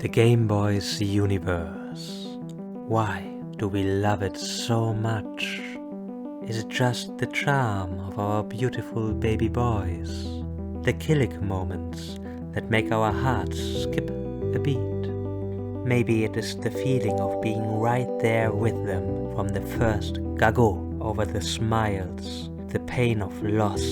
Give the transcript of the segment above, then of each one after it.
The Gameboys Universe. Why do we love it so much? Is it just the charm of our beautiful baby boys? The killick moments that make our hearts skip a beat? Maybe it is the feeling of being right there with them from the first gago, over the smiles, the pain of loss,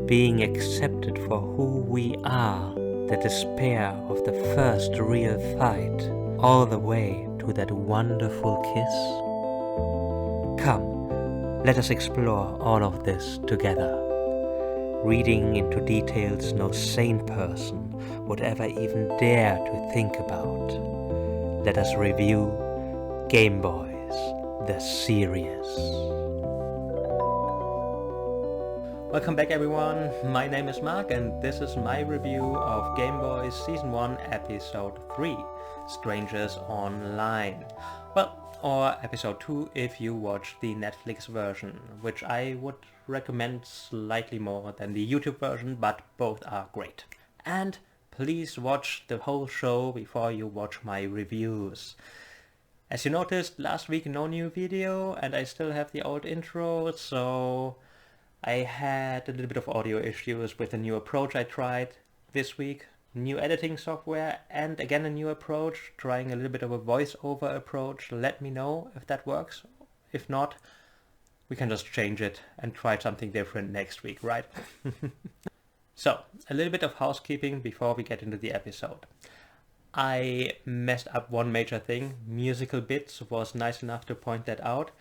being accepted for who we are, the despair of the first real fight, all the way to that wonderful kiss. Come, let us explore all of this together, reading into details no sane person would ever even dare to think about. Let us review Gameboys, the series. Welcome back everyone, my name is Marc and this is my review of Gameboys Season 1 Episode 3, Strangers Online. Well, or Episode 2 if you watch the Netflix version, which I would recommend slightly more than the YouTube version, but both are great. And please watch the whole show before you watch my reviews. As you noticed, last week no new video and I still have the old intro, so I had a little bit of audio issues with the new approach I tried this week. New editing software and again a new approach, trying a little bit of a voiceover approach. Let me know if that works. If not, we can just change it and try something different next week, right? So, a little bit of housekeeping before we get into the episode. I messed up one major thing. Musical Bits was nice enough to point that out.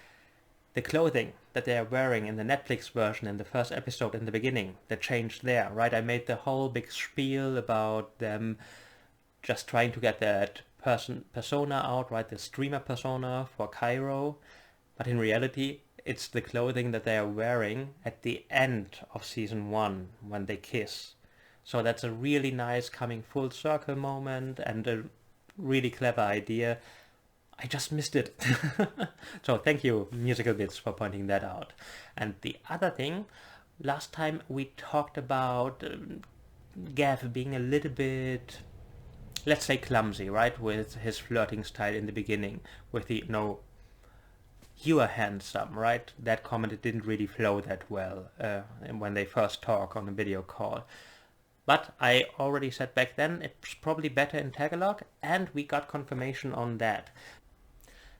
The clothing that they are wearing in the Netflix version in the first episode in the beginning, the change there, right? I made the whole big spiel about them just trying to get that persona out, right? The streamer persona for Cairo. But in reality, it's the clothing that they are wearing at the end of Season 1 when they kiss. So that's a really nice coming full circle moment and a really clever idea. I just missed it. So thank you, Musical Bits, for pointing that out. And the other thing, last time we talked about Gav being a little bit, let's say, clumsy, right? With his flirting style in the beginning, with the, no, you are handsome, right? That comment, it didn't really flow that well when they first talk on a video call. But I already said back then it's probably better in Tagalog, and we got confirmation on that.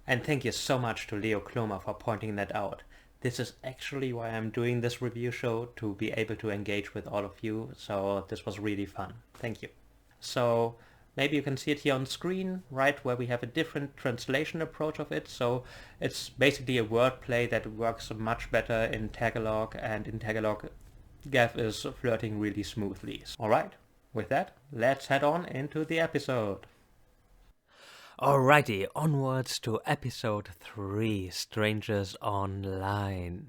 And thank you so much to Leo Kloma for pointing that out. This is actually why I'm doing this review show, to be able to engage with all of you, so this was really fun. Thank you. So maybe you can see it here on screen, right, where we have a different translation approach of it. So it's basically a wordplay that works much better in Tagalog, and in Tagalog Gav is flirting really smoothly. Alright, with that, let's head on into the episode. Alrighty, onwards to episode 3, Strangers Online.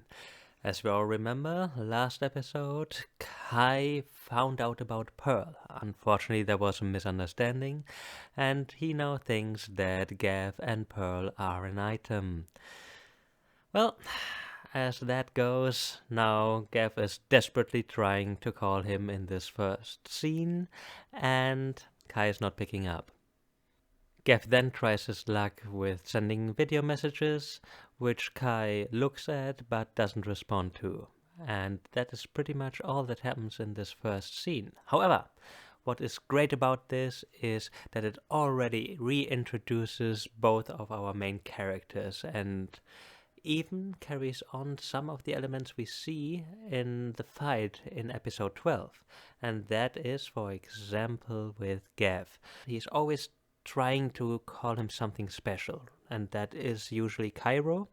As we all remember, last episode, Kai found out about Pearl. Unfortunately, there was a misunderstanding, and he now thinks that Gav and Pearl are an item. Well, as that goes, now Gav is desperately trying to call him in this first scene, and Kai is not picking up. Gav then tries his luck with sending video messages, which Kai looks at but doesn't respond to. And that is pretty much all that happens in this first scene. However, what is great about this is that it already reintroduces both of our main characters and even carries on some of the elements we see in the fight in episode 12. And that is, for example, with Gav. He's always trying to call him something special, and that is usually Cairo,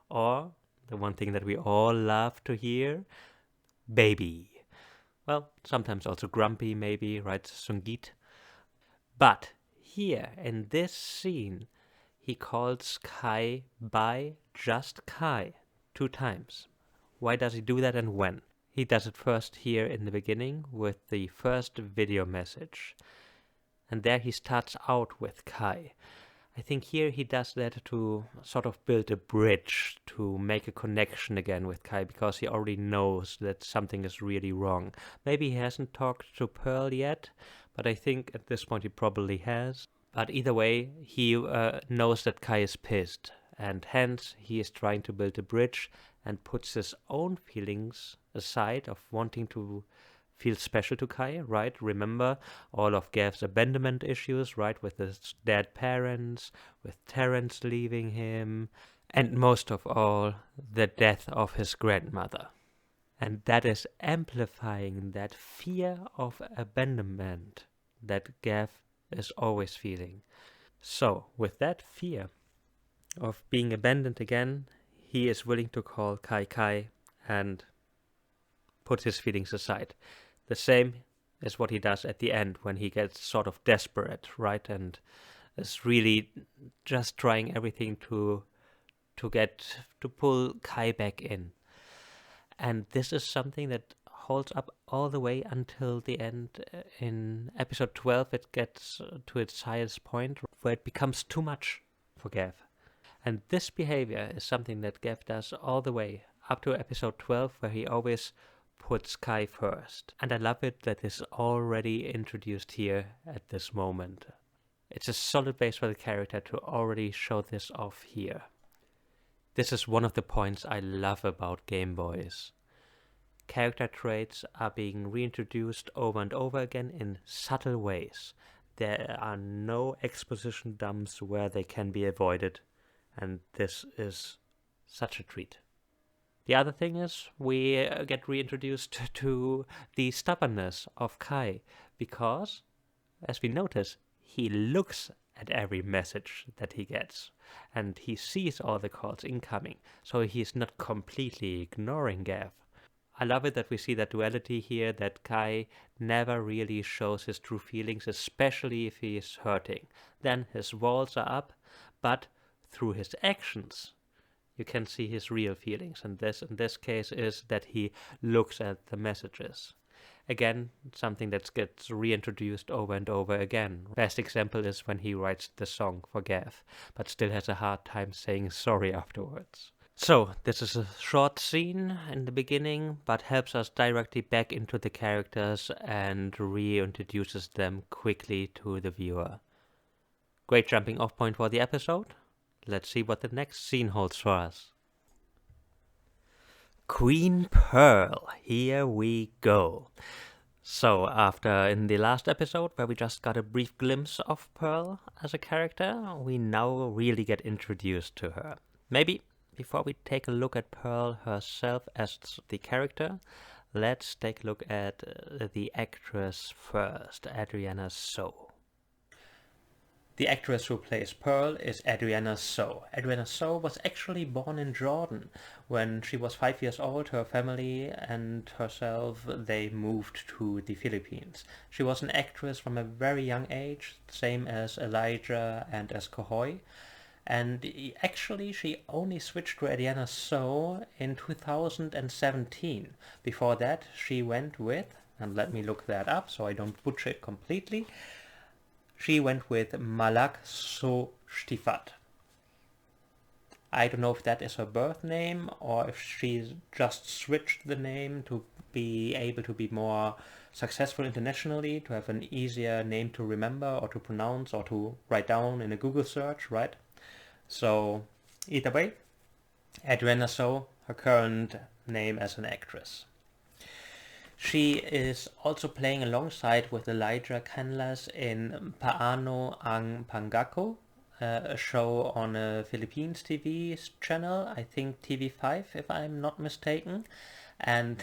or the one thing that we all love to hear, baby. Well, sometimes also grumpy maybe, right, Sungit. But here in this scene, he calls Kai by just Kai 2 times. Why does he do that and when? He does it first here in the beginning with the first video message. And there he starts out with Kai. I think here he does that to sort of build a bridge, to make a connection again with Kai, because he already knows that something is really wrong. Maybe he hasn't talked to Pearl yet, but I think at this point he probably has. But either way, he knows that Kai is pissed, and hence he is trying to build a bridge and puts his own feelings aside of wanting to feel special to Kai, right? Remember all of Gav's abandonment issues, right? With his dead parents, with Terence leaving him, and most of all, the death of his grandmother. And that is amplifying that fear of abandonment that Gav is always feeling. So, with that fear of being abandoned again, he is willing to call Kai Kai and put his feelings aside. The same is what he does at the end when he gets sort of desperate, right? And is really just trying everything to pull Kai back in. And this is something that holds up all the way until the end. In episode 12, it gets to its highest point where it becomes too much for Gav. And this behavior is something that Gav does all the way up to episode 12, where he always puts Kai first. And I love it that it's already introduced here at this moment. It's a solid base for the character to already show this off here. This is one of the points I love about Game Boys. Character traits are being reintroduced over and over again in subtle ways. There are no exposition dumps where they can be avoided, and this is such a treat. The other thing is we get reintroduced to the stubbornness of Kai, because, as we notice, he looks at every message that he gets, and he sees all the calls incoming, so he's not completely ignoring Gav. I love it that we see that duality here, that Kai never really shows his true feelings, especially if he is hurting. Then his walls are up, but through his actions, you can see his real feelings. And this, in this case, is that he looks at the messages. Again, something that gets reintroduced over and over again. Best example is when he writes the song for Gav, but still has a hard time saying sorry afterwards. So, this is a short scene in the beginning, but helps us directly back into the characters and reintroduces them quickly to the viewer. Great jumping off point for the episode. Let's see what the next scene holds for us. Queen Pearl, here we go. So, after in the last episode where we just got a brief glimpse of Pearl as a character, we now really get introduced to her. Maybe before we take a look at Pearl herself as the character, let's take a look at the actress first, Adriana So. The actress who plays Pearl is Adriana So. Adriana So was actually born in Jordan. When she was 5 years old, her family and herself, they moved to the Philippines. She was an actress from a very young age, same as Elijah and as Kahoy. And actually she only switched to Adriana So in 2017. Before that she went with, and let me look that up so I don't butcher it completely, she went with Malak So Stifat. I don't know if that is her birth name or if she just switched the name to be able to be more successful internationally, to have an easier name to remember or to pronounce or to write down in a Google search, right? So, either way, Adriana So, her current name as an actress. She is also playing alongside with Elijah Canlas in Paano ang Pangako, a show on a Philippines TV channel, I think TV5 if I'm not mistaken. And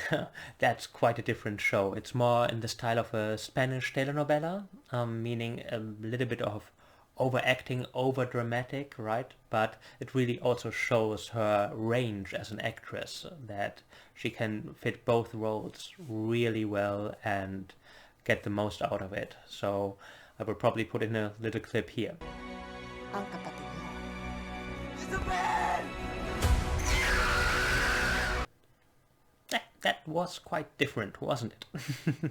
that's quite a different show. It's more in the style of a Spanish telenovela, meaning a little bit of overacting, over-dramatic, right? But it really also shows her range as an actress, that she can fit both roles really well and get the most out of it. So I will probably put in a little clip here. Ang kapatid mo. Isabel! That was quite different, wasn't it?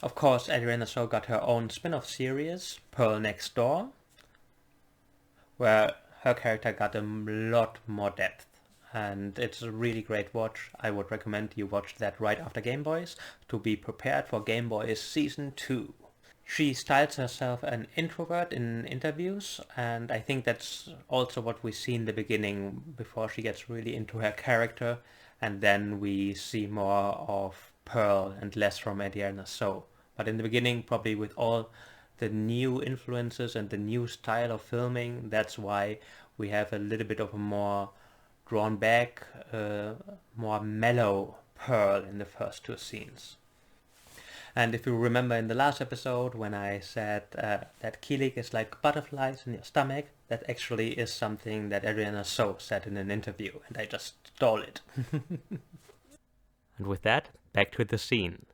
Of course, Adriana So got her own spin-off series, Pearl Next Door, where her character got a lot more depth. And it's a really great watch. I would recommend you watch that right after Game Boys to be prepared for Game Boys Season 2. She styles herself an introvert in interviews, and I think that's also what we see in the beginning before she gets really into her character, and then we see more of Pearl and less from Adriana So. But in the beginning, probably with all the new influences and the new style of filming, that's why we have a little bit of a more drawn back, more mellow Pearl in the first two scenes. And if you remember in the last episode when I said that Kilik is like butterflies in your stomach, that actually is something that Adriana So said in an interview, and I just stole it. And with that, back to the scene.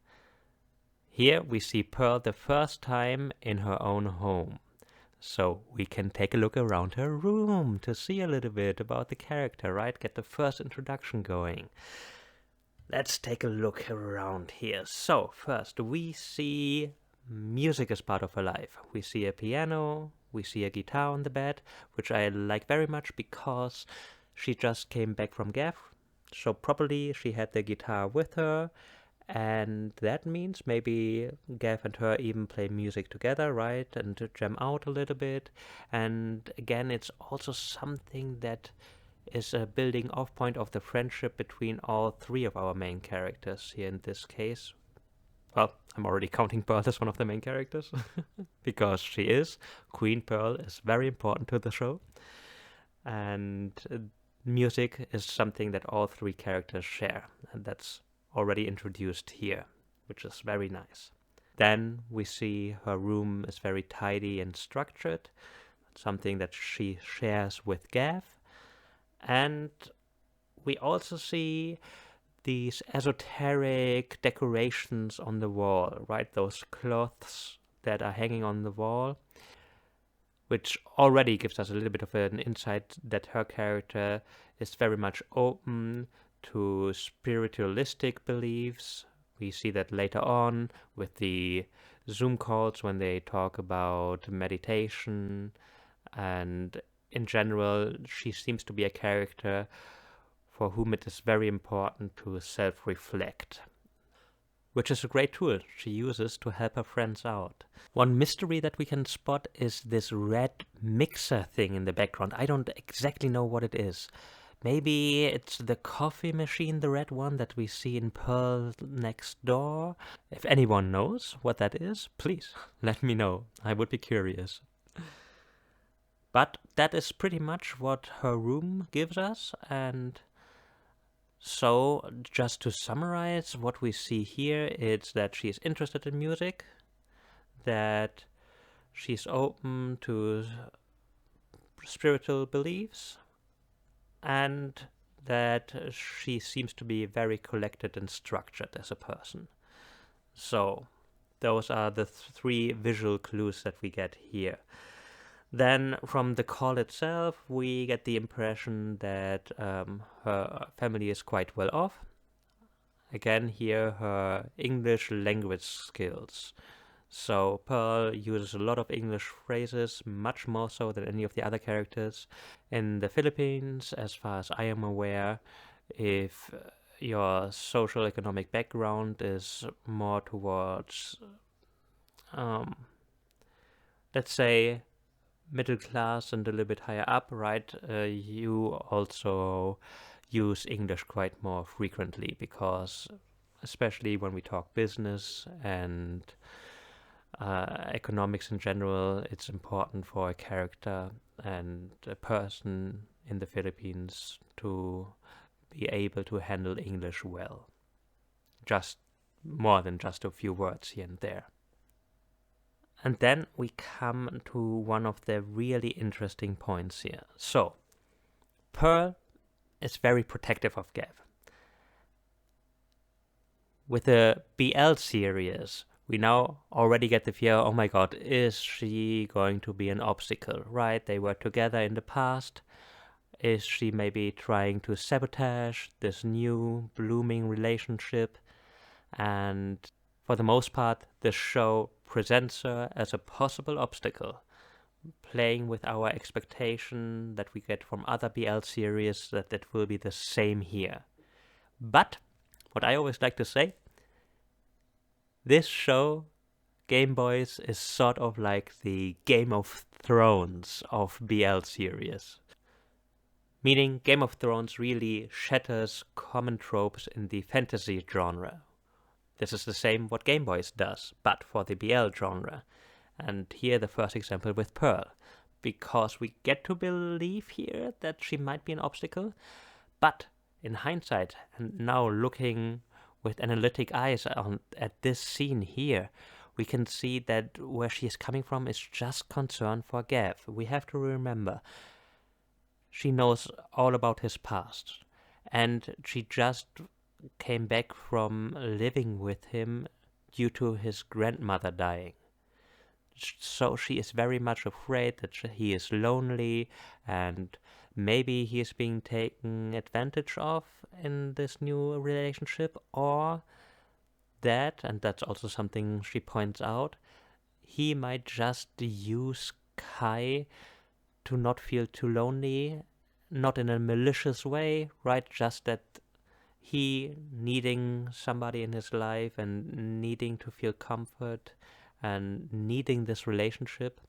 Here we see Pearl the first time in her own home. So we can take a look around her room to see a little bit about the character, right? Get the first introduction going. Let's take a look around here. So first we see music as part of her life. We see a piano, we see a guitar on the bed, which I like very much because she just came back from Gav. So probably she had the guitar with her, and that means maybe Gav and her even play music together, right? And to jam out a little bit. And again, it's also something that is a building off point of the friendship between all three of our main characters here in this case. Well, I'm already counting Pearl as one of the main characters because she is. Queen Pearl is very important to the show. And music is something that all three characters share, and that's already introduced here, which is very nice. Then we see her room is very tidy and structured, something that she shares with Gav. And we also see these esoteric decorations on the wall, right? Those cloths that are hanging on the wall, which already gives us a little bit of an insight that her character is very much open to spiritualistic beliefs. We see that later on with the Zoom calls when they talk about meditation, and in general, she seems to be a character for whom it is very important to self-reflect, which is a great tool she uses to help her friends out. One mystery that we can spot is this red mixer thing in the background. I don't exactly know what it is. Maybe it's the coffee machine, the red one that we see in Pearl next door. If anyone knows what that is, please let me know. I would be curious. But that is pretty much what her room gives us, and so just to summarize what we see here, it's that she's interested in music, that she's open to spiritual beliefs, and that she seems to be very collected and structured as a person. So those are the three visual clues that we get here. Then from the call itself, we get the impression that her family is quite well off. Again, here her English language skills. So Pearl uses a lot of English phrases, much more so than any of the other characters. In the Philippines, as far as I am aware, if your social economic background is more towards, let's say, middle class and a little bit higher up, right, you also use English quite more frequently, because especially when we talk business and economics in general, it's important for a character and a person in the Philippines to be able to handle English well. Just more than just a few words here and there. And then we come to one of the really interesting points here. So, Pearl is very protective of Gav. With the BL series, we now already get the fear, oh my god, is she going to be an obstacle, right? They were together in the past. Is she maybe trying to sabotage this new blooming relationship? And for the most part, the show presents her as a possible obstacle, playing with our expectation that we get from other BL series that it will be the same here. But, what I always like to say, this show Gameboys is sort of like the Game of Thrones of BL series. Meaning Game of Thrones really shatters common tropes in the fantasy genre. This is the same what Gameboys does, but for the BL genre. And here the first example with Pearl. Because we get to believe here that she might be an obstacle, but in hindsight, and now looking with analytic eyes at this scene here, we can see that where she is coming from is just concern for Gav. We have to remember, she knows all about his past, and she just came back from living with him due to his grandmother dying. So she is very much afraid that he is lonely and maybe he is being taken advantage of in this new relationship, or that, and that's also something she points out, he might just use Kai to not feel too lonely, not in a malicious way, right? Just that he needing somebody in his life and needing to feel comfort and needing this relationship,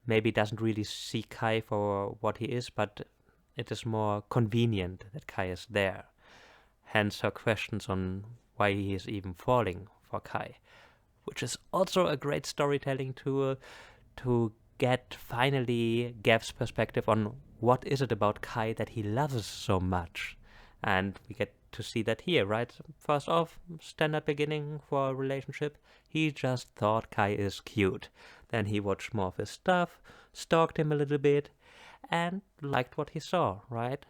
maybe doesn't really see Kai for what he is, but it is more convenient that Kai is there. Hence her questions on why he is even falling for Kai, which is also a great storytelling tool to get finally Gav's perspective on what is it about Kai that he loves so much. And we get to see that here, right? First off, standard beginning for a relationship. He just thought Kai is cute. Then he watched more of his stuff, stalked him a little bit, and liked what he saw, right?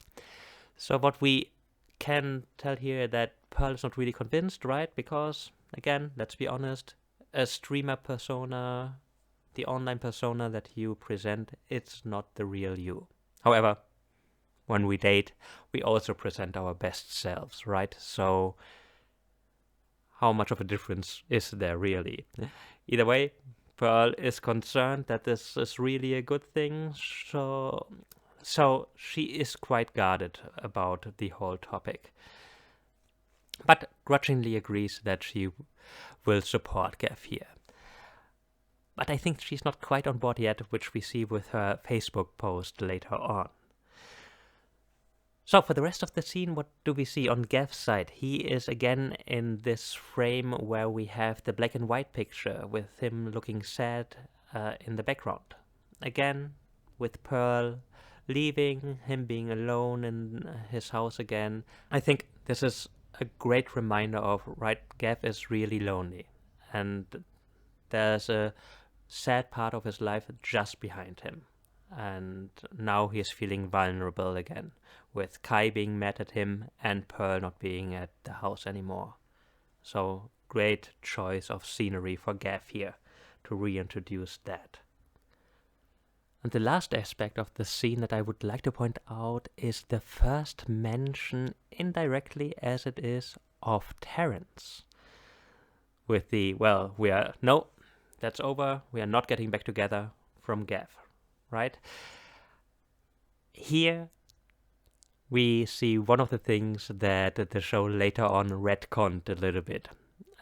So what we can tell here that Pearl is not really convinced, right? Because, again, let's be honest, a streamer persona, the online persona that you present, it's not the real you. However, when we date, we also present our best selves, right? So how much of a difference is there really? Either way, Pearl is concerned that this is really a good thing, so she is quite guarded about the whole topic. But grudgingly agrees that she will support Gav here. But I think she's not quite on board yet, which we see with her Facebook post later on. So for the rest of the scene, what do we see on Gav's side? He is again in this frame where we have the black and white picture with him looking sad in the background. Again, with Pearl leaving, him being alone in his house again. I think this is a great reminder of, right, Gav is really lonely. And there's a sad part of his life just behind him. And now he is feeling vulnerable again, with Kai being mad at him and Pearl not being at the house anymore. So great choice of scenery for Gav here to reintroduce that. And the last aspect of the scene that I would like to point out is the first mention, indirectly as it is, of Terrence. With the, well, no, that's over, we are not getting back together, from Gav. Right? Here we see one of the things that the show later on retconned a little bit,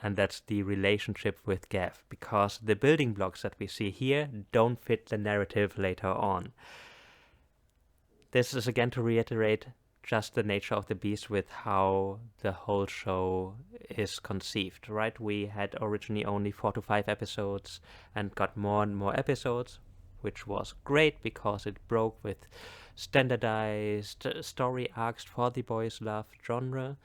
and that's the relationship with Gav, because the building blocks that we see here don't fit the narrative later on. This is again to reiterate just the nature of the beast with how the whole show is conceived, right? We had originally only 4 to 5 episodes and got more and more episodes, which was great because it broke with standardized story arcs for the boys love genre,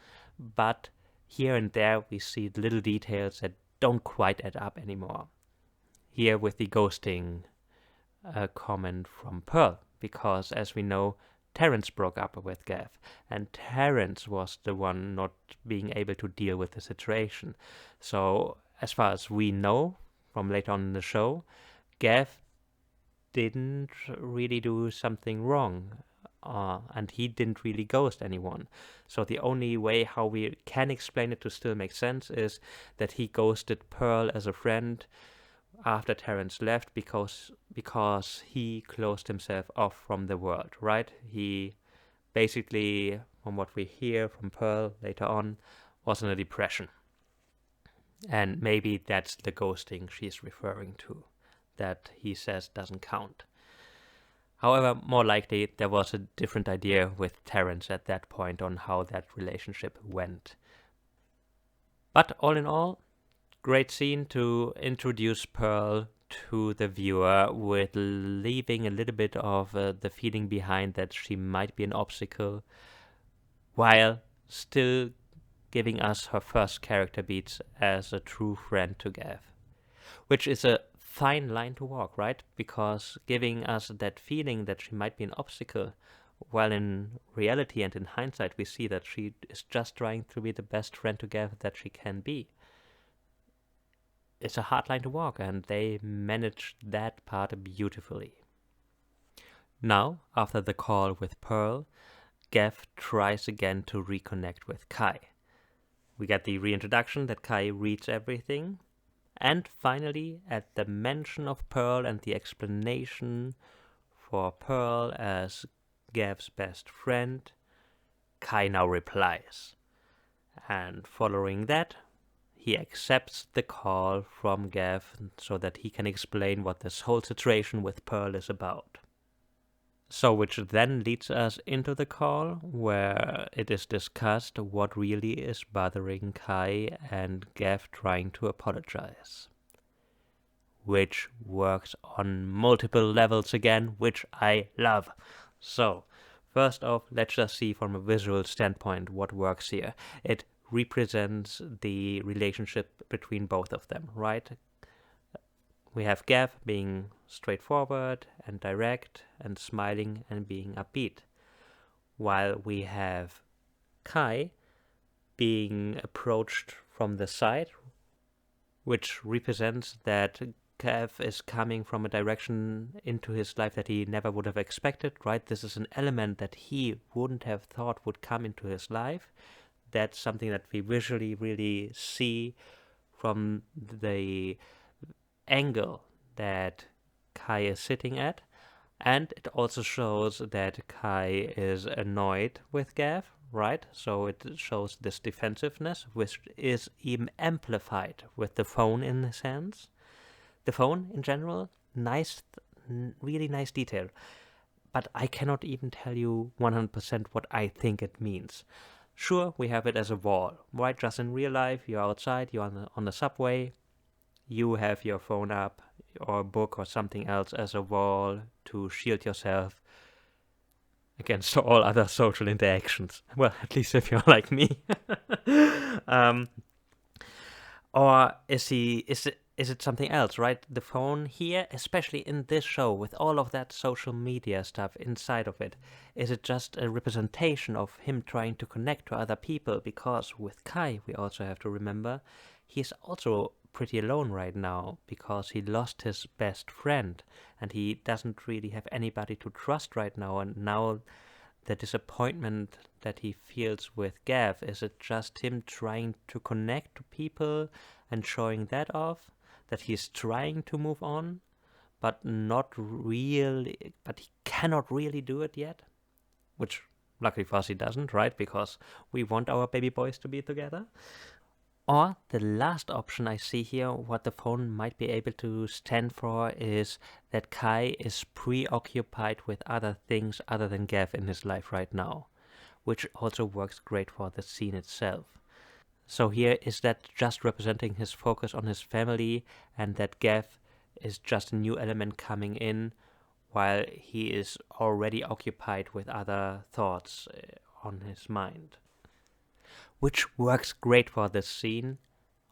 but here and there we see little details that don't quite add up anymore. Here with the ghosting comment from Pearl, because as we know, Terrence broke up with Gav, and Terrence was the one not being able to deal with the situation. So as far as we know from later on in the show, Gav didn't really do something wrong, and he didn't really ghost anyone. So the only way how we can explain it to still make sense is that he ghosted Pearl as a friend after Terrence left because he closed himself off from the world, right? He basically, from what we hear from Pearl later on, was in a depression. And maybe that's the ghosting she's referring to, that he says doesn't count. However, more likely there was a different idea with Terence at that point on how that relationship went. But all in all, great scene to introduce Pearl to the viewer with leaving a little bit of the feeling behind that she might be an obstacle, while still giving us her first character beats as a true friend to Gav. Which is a fine line to walk, right? Because giving us that feeling that she might be an obstacle, while in reality and in hindsight we see that she is just trying to be the best friend to Gav that she can be. It's a hard line to walk, and they managed that part beautifully. Now, after the call with Pearl, Gav tries again to reconnect with Kai. We get the reintroduction that Kai reads everything. And finally, at the mention of Pearl and the explanation for Pearl as Gav's best friend, Kai now replies. And following that, he accepts the call from Gav so that he can explain what this whole situation with Pearl is about. So which then leads us into the call where it is discussed what really is bothering Kai and Gav trying to apologize. Which works on multiple levels again, which I love. So, first off, let's just see from a visual standpoint what works here. It represents the relationship between both of them, right? We have Gav being straightforward and direct and smiling and being upbeat, while we have Kai being approached from the side, which represents that Gav is coming from a direction into his life that he never would have expected, right? This is an element that he wouldn't have thought would come into his life. That's something that we visually really see from the angle that Kai is sitting at, and it also shows that Kai is annoyed with Gav, right? So it shows this defensiveness, which is even amplified with the phone in his hands. The phone in general, nice, really nice detail, but I cannot even tell you 100% what I think it means. Sure, we have it as a wall, right? Just in real life, you're outside, you're on the subway, you have your phone up or a book or something else as a wall to shield yourself against all other social interactions. Well, at least if you're like me. Or is it something else, right? The phone here, especially in this show, with all of that social media stuff inside of it, is it just a representation of him trying to connect to other people? Because with Kai, we also have to remember, he's also pretty alone right now because he lost his best friend and he doesn't really have anybody to trust right now. And now the disappointment that he feels with Gav, is it just him trying to connect to people and showing that off? That he's trying to move on, but not really, but he cannot really do it yet? Which, luckily for us, he doesn't, right? Because we want our baby boys to be together. Or the last option I see here, what the phone might be able to stand for, is that Kai is preoccupied with other things other than Gav in his life right now, which also works great for the scene itself. So here, is that just representing his focus on his family, and that Gav is just a new element coming in while he is already occupied with other thoughts on his mind? Which works great for this scene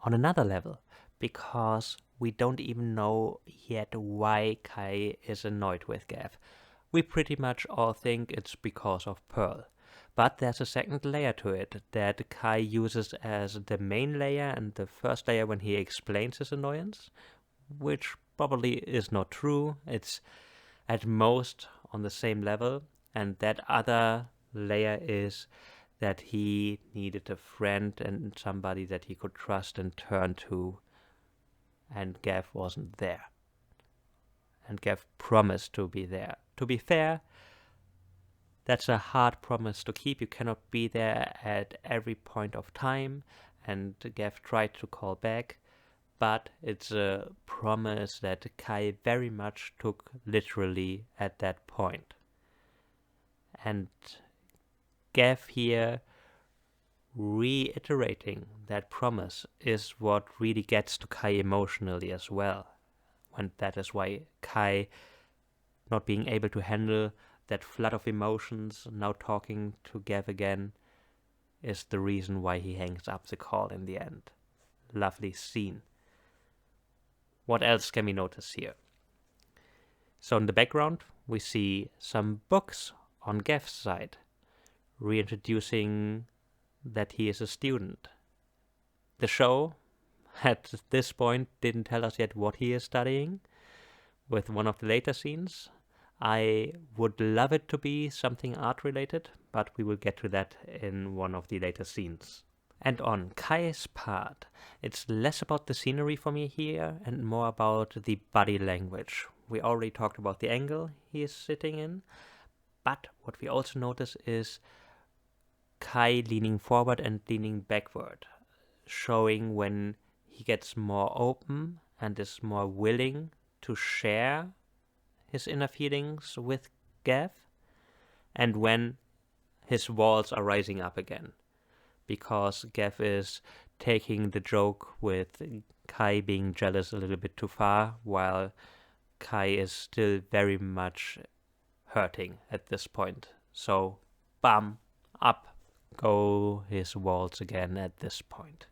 on another level, because we don't even know yet why Kai is annoyed with Gav. We pretty much all think it's because of Pearl. But there's a second layer to it that Kai uses as the main layer and the first layer when he explains his annoyance, which probably is not true. It's at most on the same level, and that other layer is that he needed a friend and somebody that he could trust and turn to, and Gav wasn't there. And Gav promised to be there. To be fair, that's a hard promise to keep. You cannot be there at every point of time, and Gav tried to call back, but it's a promise that Kai very much took literally at that point. And Gav here reiterating that promise is what really gets to Kai emotionally as well. And that is why Kai, not being able to handle that flood of emotions, now talking to Gav again, is the reason why he hangs up the call in the end. Lovely scene. What else can we notice here? So in the background, we see some books on Gav's side, reintroducing that he is a student. The show, at this point, didn't tell us yet what he is studying. With one of the later scenes, I would love it to be something art related, but we will get to that in one of the later scenes. And on Kai's part, it's less about the scenery for me here and more about the body language. We already talked about the angle he is sitting in, but what we also notice is Kai leaning forward and leaning backward, showing when he gets more open and is more willing to share his inner feelings with Gav, and when his walls are rising up again, because Gav is taking the joke with Kai being jealous a little bit too far, while Kai is still very much hurting at this point. So, bam, up go his walls again at this point.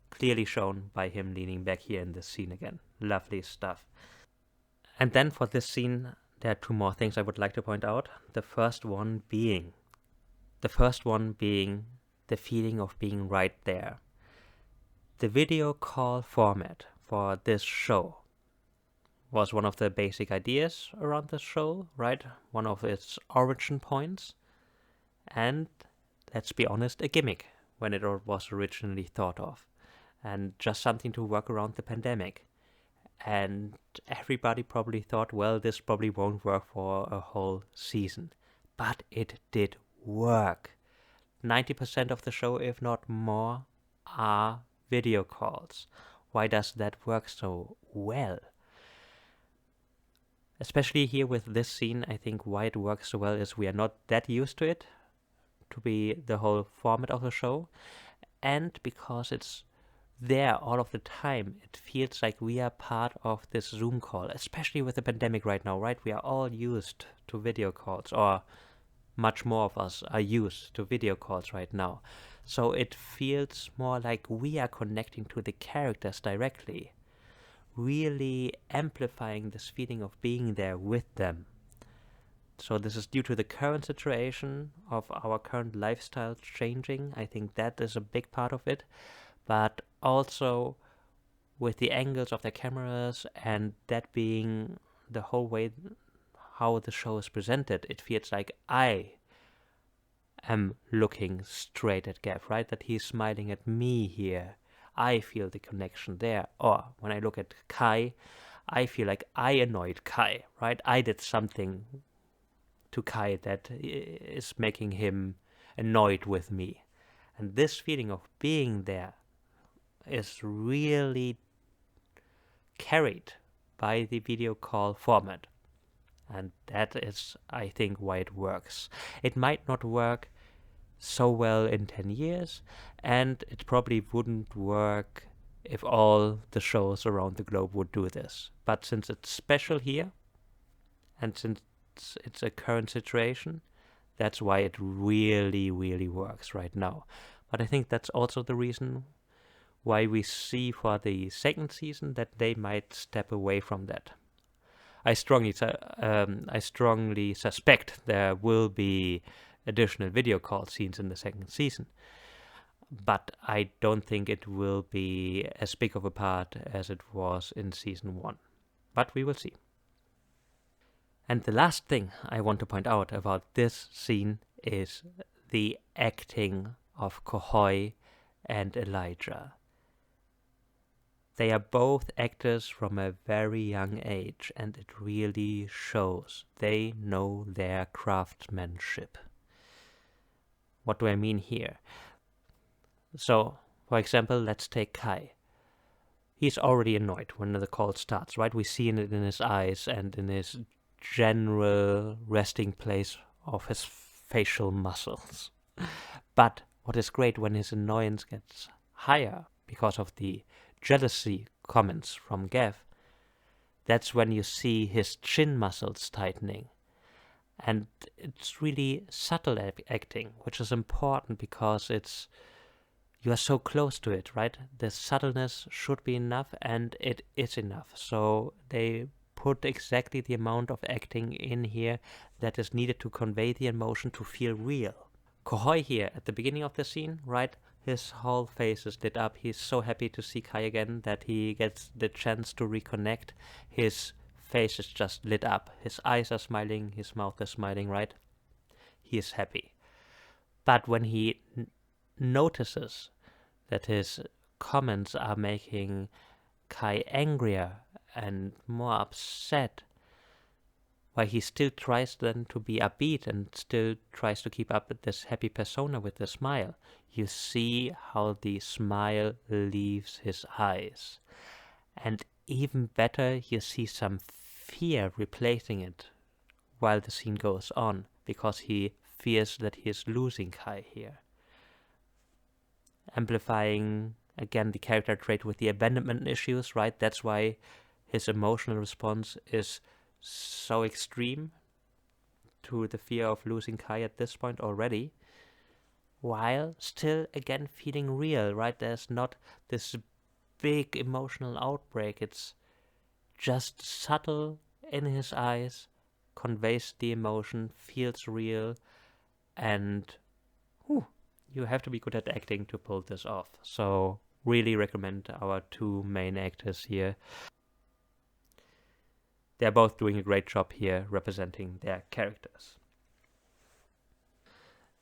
Clearly shown by him leaning back here in this scene again. Lovely stuff. And then for this scene, there are two more things I would like to point out. The first one being the feeling of being right there. The video call format for this show was one of the basic ideas around the show, right? One of its origin points. And let's be honest, a gimmick when it was originally thought of. And just something to work around the pandemic. And everybody probably thought, well, this probably won't work for a whole season. But it did work. 90% of the show, if not more, are video calls. Why does that work so well? Especially here with this scene, I think why it works so well is we are not that used to it, to be the whole format of the show. And because it's there all of the time, it feels like we are part of this Zoom call, especially with the pandemic right now, right? We are all used to video calls, or much more of us are used to video calls right now. So it feels more like we are connecting to the characters directly, really amplifying this feeling of being there with them. So this is due to the current situation of our current lifestyle changing. I think that is a big part of it. But also with the angles of the cameras and that being the whole way how the show is presented, it feels like I am looking straight at Gav, right? That he's smiling at me here. I feel the connection there. Or when I look at Kai, I feel like I annoyed Kai, right? I did something to Kai that is making him annoyed with me. And this feeling of being there is really carried by the video call format. And that is, I think, why it works. It might not work so well in 10 years, and it probably wouldn't work if all the shows around the globe would do this. But since it's special here, and since it's a current situation, that's why it really, really works right now. But I think that's also the reason why we see for the second season that they might step away from that. I strongly suspect there will be additional video call scenes in the second season, but I don't think it will be as big of a part as it was in season 1. But we will see. And the last thing I want to point out about this scene is the acting of Kohoi and Elijah. They are both actors from a very young age, and it really shows. They know their craftsmanship. What do I mean here? So, for example, let's take Kai. He's already annoyed when the call starts, right? We see it in his eyes and in his general resting place of his facial muscles. But what is great when his annoyance gets higher because of the jealousy comments from Gav, that's when you see his chin muscles tightening. And it's really subtle acting, which is important because you are so close to it, right? The subtleness should be enough, and it is enough. So they put exactly the amount of acting in here that is needed to convey the emotion to feel real. Kohoi here at the beginning of the scene, right? His whole face is lit up. He's so happy to see Kai again that he gets the chance to reconnect. His face is just lit up. His eyes are smiling, his mouth is smiling, right? He is happy. But when he notices that his comments are making Kai angrier and more upset, while he still tries then to be upbeat and still tries to keep up this happy persona with the smile, you see how the smile leaves his eyes. And even better, you see some fear replacing it while the scene goes on, because he fears that he is losing Kai here. Amplifying again the character trait with the abandonment issues, right? That's why his emotional response is so extreme to the fear of losing Kai at this point already, while still again feeling real, right? There's not this big emotional outbreak. It's just subtle in his eyes, conveys the emotion, feels real, and you have to be good at acting to pull this off. So really recommend our two main actors here. They're both doing a great job here representing their characters.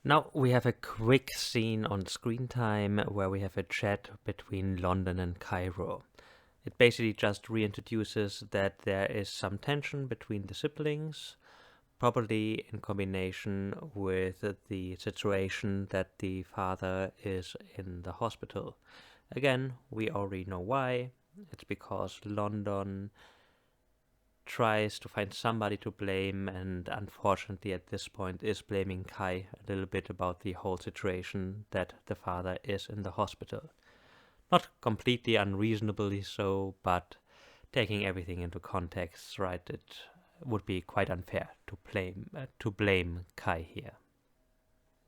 Now we have a quick scene on screen time where we have a chat between London and Cairo. It basically just reintroduces that there is some tension between the siblings, probably in combination with the situation that the father is in the hospital. Again, we already know why. It's because London tries to find somebody to blame, and unfortunately at this point is blaming Kai a little bit about the whole situation that the father is in the hospital. Not completely unreasonably so, but taking everything into context, right, it would be quite unfair to blame Kai here.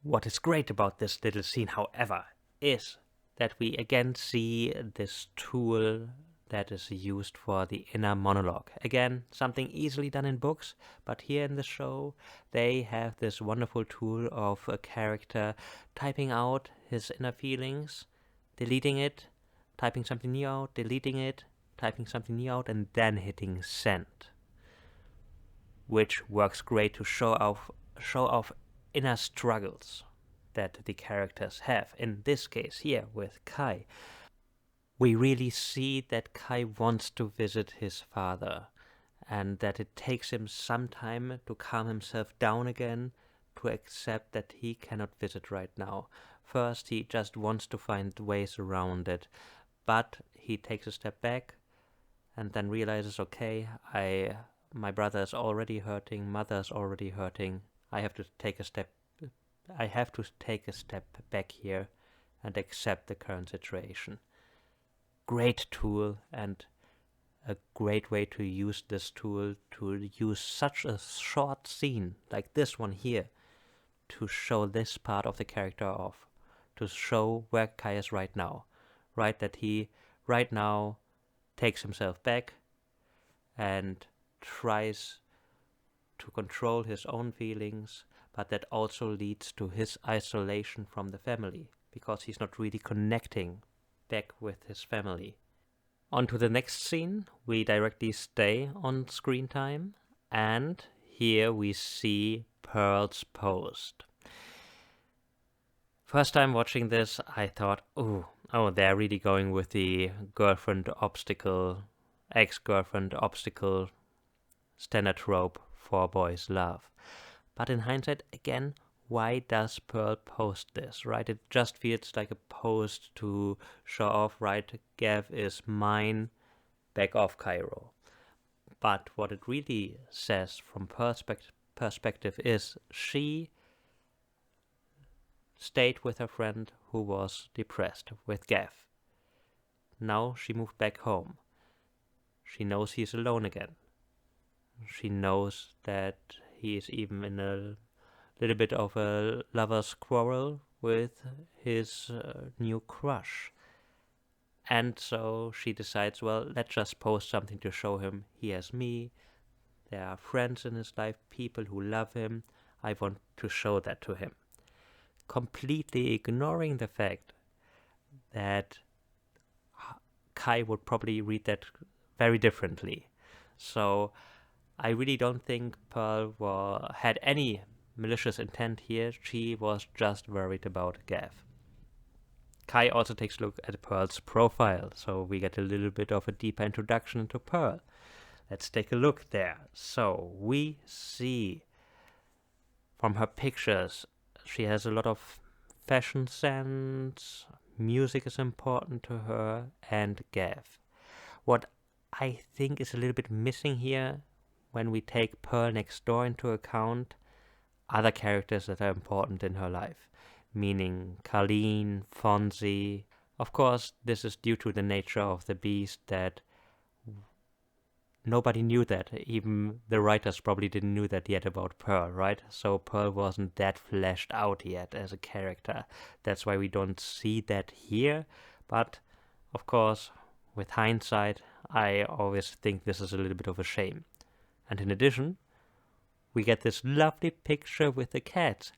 What is great about this little scene, however, is that we again see this tool that is used for the inner monologue. Again, something easily done in books, but here in the show they have this wonderful tool of a character typing out his inner feelings, deleting it, typing something new out, deleting it, typing something new out, and then hitting send, which works great to show off inner struggles that the characters have. In this case here with Kai, we really see that Kai wants to visit his father, and that it takes him some time to calm himself down again, to accept that he cannot visit right now. First, he just wants to find ways around it, but he takes a step back and then realizes, okay, my brother is already hurting, mother is already hurting. I have to take a step back here and accept the current situation. Great tool, and a great way to use this tool, to use such a short scene like this one here to show this part of the character off, to show where Kai is right now, right? That he right now takes himself back and tries to control his own feelings, but that also leads to his isolation from the family, because he's not really connecting back with his family. On to the next scene, we directly stay on screen time, and here we see Pearl's post. First time watching this, I thought, oh, they're really going with the ex-girlfriend obstacle standard trope for boys love. But in hindsight, again, why does Pearl post this, right? It just feels like a post to show off, right? Gav is mine, back off Cairo. But what it really says from perspective is she stayed with her friend who was depressed, with Gav. Now she moved back home. She knows he's alone again. She knows that he is even in a little bit of a lover's quarrel with his new crush. And so she decides, well, let's just post something to show him he has me. There are friends in his life, people who love him. I want to show that to him. Completely ignoring the fact that Kai would probably read that very differently. So I really don't think Pearl had any malicious intent here. She was just worried about Gav. Kai also takes a look at Pearl's profile, so we get a little bit of a deeper introduction into Pearl. Let's take a look there. So we see from her pictures, she has a lot of fashion sense, music is important to her, and Gav. What I think is a little bit missing here, when we take Pearl next door into account, other characters that are important in her life, meaning Colleen, Fonzie. Of course, this is due to the nature of the beast that nobody knew that. Even the writers probably didn't know that yet about Pearl, right? So Pearl wasn't that fleshed out yet as a character. That's why we don't see that here. But, of course, with hindsight, I always think this is a little bit of a shame. And in addition, we get this lovely picture with the cats.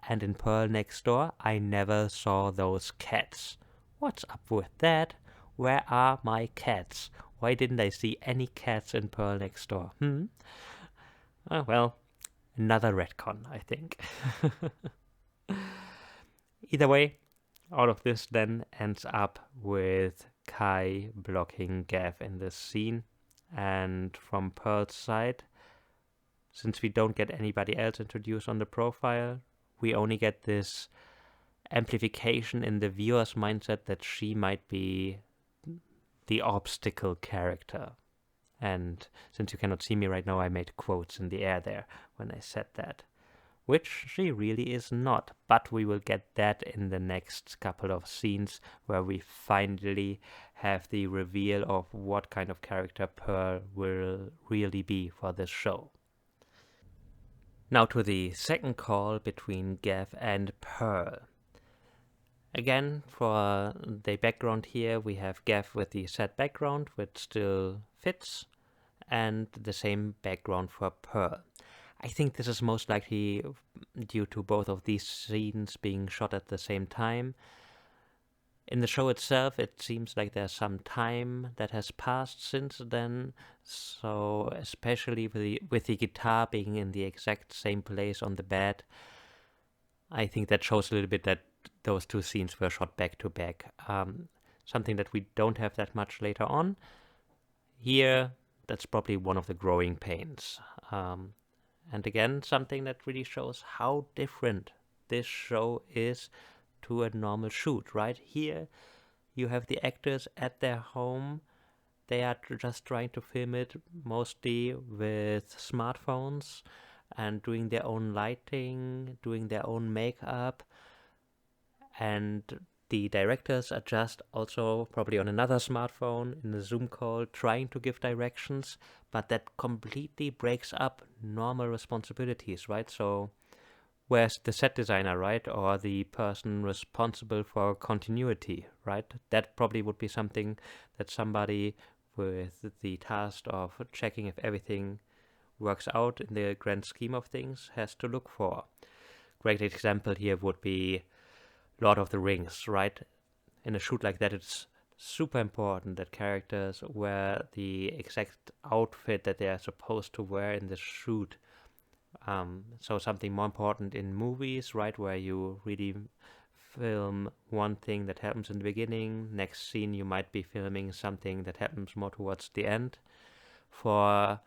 And in Pearl Next Door, I never saw those cats. What's up with that? Where are my cats? Why didn't I see any cats in Pearl Next Door? Well, another retcon, I think. Either way, all of this then ends up with Kai blocking Gav in this scene. And from Pearl's side, since we don't get anybody else introduced on the profile, we only get this amplification in the viewer's mindset that she might be the obstacle character. And since you cannot see me right now, I made quotes in the air there when I said that. Which she really is not, but we will get that in the next couple of scenes where we finally have the reveal of what kind of character Pearl will really be for this show. Now to the second call between Gav and Pearl. Again, for the background here, we have Gav with the set background, which still fits, and the same background for Pearl. I think this is most likely due to both of these scenes being shot at the same time. In the show itself, it seems like there's some time that has passed since then, so especially with the guitar being in the exact same place on the bed, I think that shows a little bit that those two scenes were shot back to back. Something that we don't have that much later on. Here, that's probably one of the growing pains. And again, something that really shows how different this show is to a normal shoot, right? Here, you have the actors at their home. They are just trying to film it mostly with smartphones and doing their own lighting, doing their own makeup. And the directors are just also probably on another smartphone in a Zoom call trying to give directions, but that completely breaks up normal responsibilities, right? So where's the set designer, right? Or the person responsible for continuity, right? That probably would be something that somebody with the task of checking if everything works out in the grand scheme of things has to look for. Great example here would be Lord of the Rings, right? In a shoot like that, it's super important that characters wear the exact outfit that they are supposed to wear in the shoot. So something more important in movies, right, where you really film one thing that happens in the beginning, next scene you might be filming something that happens more towards the end. For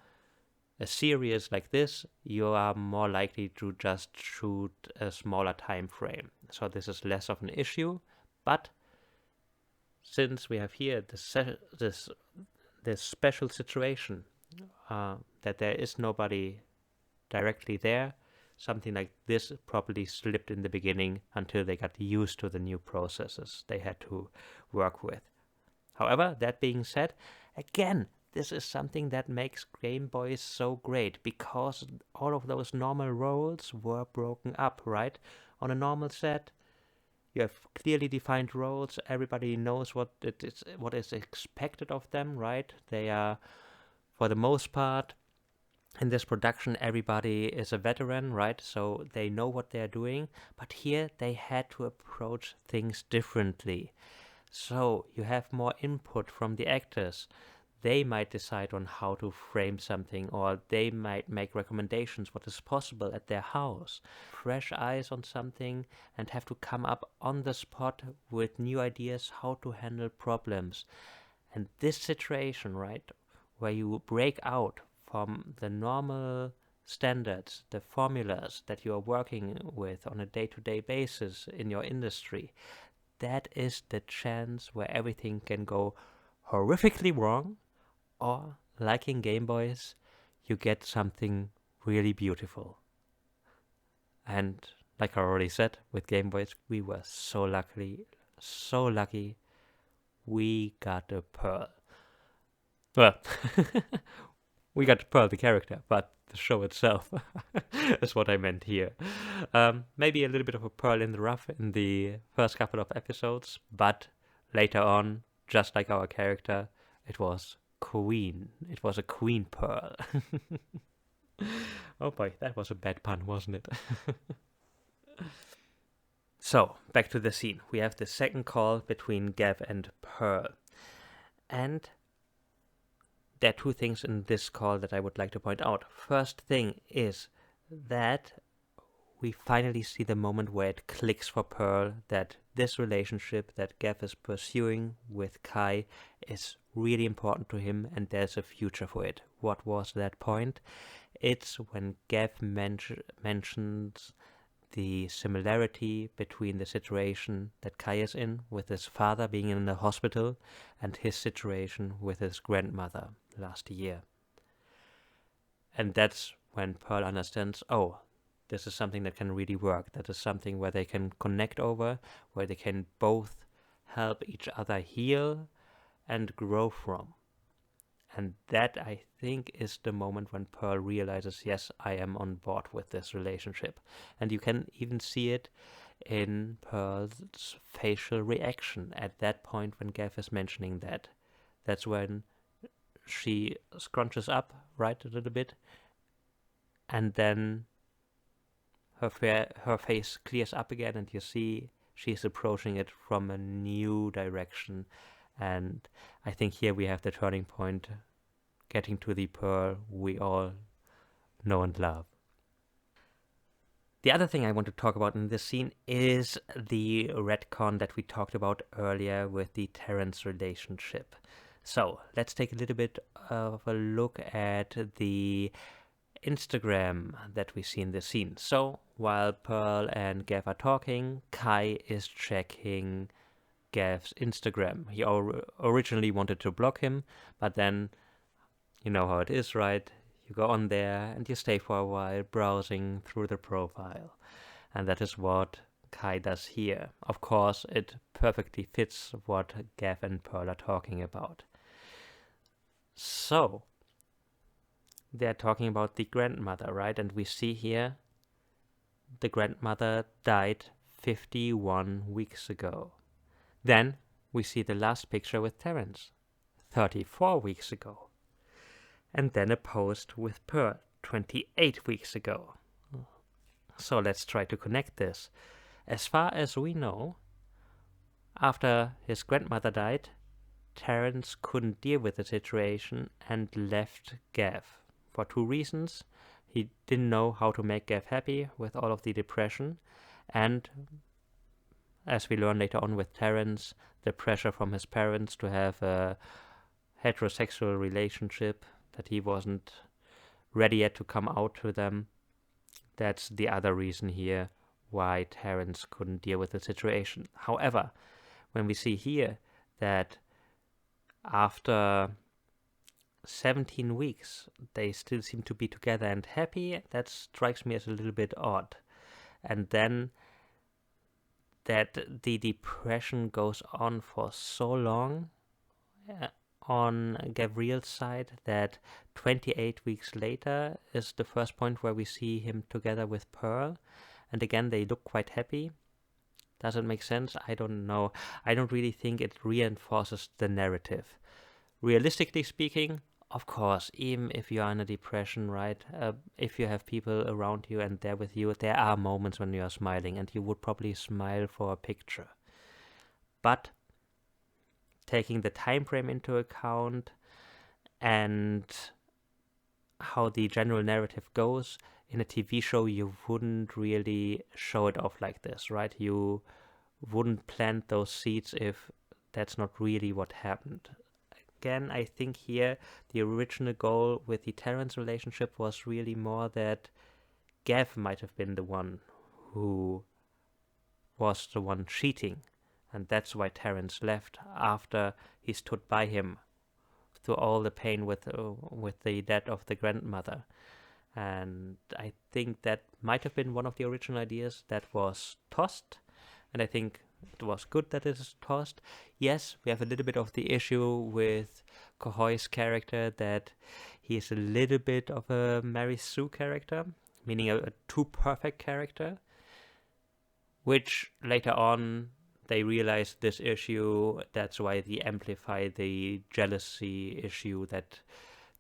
a series like this, you are more likely to just shoot a smaller time frame. So this is less of an issue, but since we have here this special situation that there is nobody directly there, something like this probably slipped in the beginning until they got used to the new processes they had to work with. However, that being said, again, this is something that makes Gameboys so great, because all of those normal roles were broken up, right? On a normal set, you have clearly defined roles. Everybody knows what is expected of them, right? They are, for the most part, in this production, everybody is a veteran, right? So they know what they're doing. But here, they had to approach things differently. So you have more input from the actors. They might decide on how to frame something, or they might make recommendations what is possible at their house. Fresh eyes on something, and have to come up on the spot with new ideas how to handle problems. And this situation, right, where you break out from the normal standards, the formulas that you are working with on a day-to-day basis in your industry, that is the chance where everything can go horrifically wrong, or, like in Gameboys, you get something really beautiful. And like I already said, with Gameboys, we were so lucky, we got a pearl. Well, we got to pearl the character, but the show itself is what I meant here. Maybe a little bit of a pearl in the rough in the first couple of episodes, but later on, just like our character, it was queen. It was a queen pearl. Oh boy, that was a bad pun, wasn't it? So, back to the scene. We have the second call between Gav and Pearl. And there are two things in this call that I would like to point out. First thing is that we finally see the moment where it clicks for Pearl that this relationship that Gav is pursuing with Kai is really important to him, and there's a future for it. What was that point? It's when Gav mentions the similarity between the situation that Kai is in with his father being in the hospital and his situation with his grandmother last year. And that's when Pearl understands, oh, this is something that can really work. That is something where they can connect over, where they can both help each other heal and grow from. And that, I think, is the moment when Pearl realizes, yes, I am on board with this relationship. And you can even see it in Pearl's facial reaction at that point when Gav is mentioning that. That's when she scrunches up, right, a little bit, and then her face clears up again, and you see she's approaching it from a new direction. And I think here we have the turning point, getting to the Pearl we all know and love. The other thing I want to talk about in this scene is the retcon that we talked about earlier with the Terrence relationship. So let's take a little bit of a look at the Instagram that we see in this scene. So while Pearl and Gav are talking, Kai is checking Gav's Instagram. He originally wanted to block him, but then you know how it is, right? You go on there and you stay for a while browsing through the profile. And that is what Kai does here. Of course, it perfectly fits what Gav and Pearl are talking about. So, they're talking about the grandmother, right? And we see here the grandmother died 51 weeks ago. Then we see the last picture with Terrence, 34 weeks ago. And then a post with Pearl, 28 weeks ago. So let's try to connect this. As far as we know, after his grandmother died, Terrence couldn't deal with the situation and left Gav. For two reasons. He didn't know how to make Gav happy with all of the depression, and as we learn later on with Terrence, the pressure from his parents to have a heterosexual relationship that he wasn't ready yet to come out to them. That's the other reason here why Terrence couldn't deal with the situation. However, when we see here that after 17 weeks they still seem to be together and happy, that strikes me as a little bit odd. And then that the depression goes on for so long on Gabriel's side that 28 weeks later is the first point where we see him together with Pearl, and again they look quite happy. Does it make sense? I don't know. I don't really think it reinforces the narrative. Realistically speaking, of course, even if you are in a depression, right, if you have people around you and they're with you, there are moments when you are smiling, and you would probably smile for a picture. But taking the time frame into account and how the general narrative goes, in a TV show you wouldn't really show it off like this, right? You wouldn't plant those seeds if that's not really what happened. Again, I think here the original goal with the Terrence relationship was really more that Gav might have been the one who was the one cheating, and that's why Terrence left after he stood by him through all the pain with the death of the grandmother. And I think that might have been one of the original ideas that was tossed, and I think it was good that it is tossed. Yes, we have a little bit of the issue with Kohoi's character, that he is a little bit of a Mary Sue character, meaning a too perfect character, which later on they realize this issue. That's why they amplify the jealousy issue that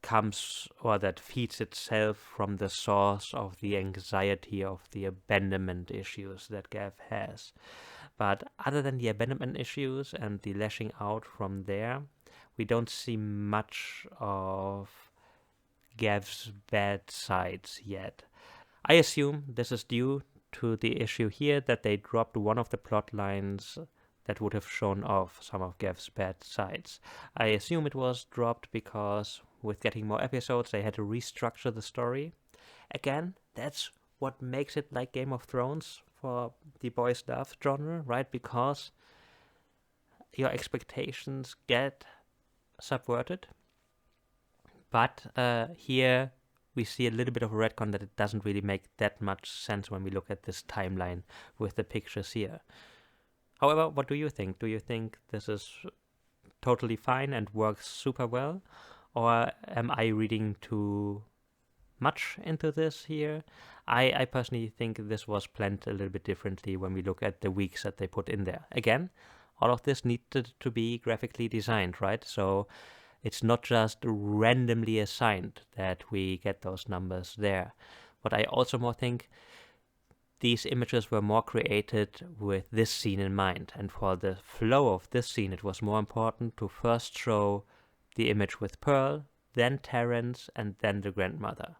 comes or that feeds itself from the source of the anxiety of the abandonment issues that Gav has. But other than the abandonment issues and the lashing out from there, we don't see much of Gav's bad sides yet. I assume this is due to the issue here that they dropped one of the plot lines that would have shown off some of Gav's bad sides. I assume it was dropped because with getting more episodes they had to restructure the story. Again, that's what makes it like Game of Thrones for the boys' love genre, right? Because your expectations get subverted. But here we see a little bit of a retcon that it doesn't really make that much sense when we look at this timeline with the pictures here. However, what do you think? Do you think this is totally fine and works super well? Or am I reading too much into this here? I personally think this was planned a little bit differently when we look at the weeks that they put in there. Again, all of this needed to be graphically designed, right? So it's not just randomly assigned that we get those numbers there. But I also more think these images were more created with this scene in mind. And for the flow of this scene, it was more important to first show the image with Pearl, then Terrence, and then the grandmother,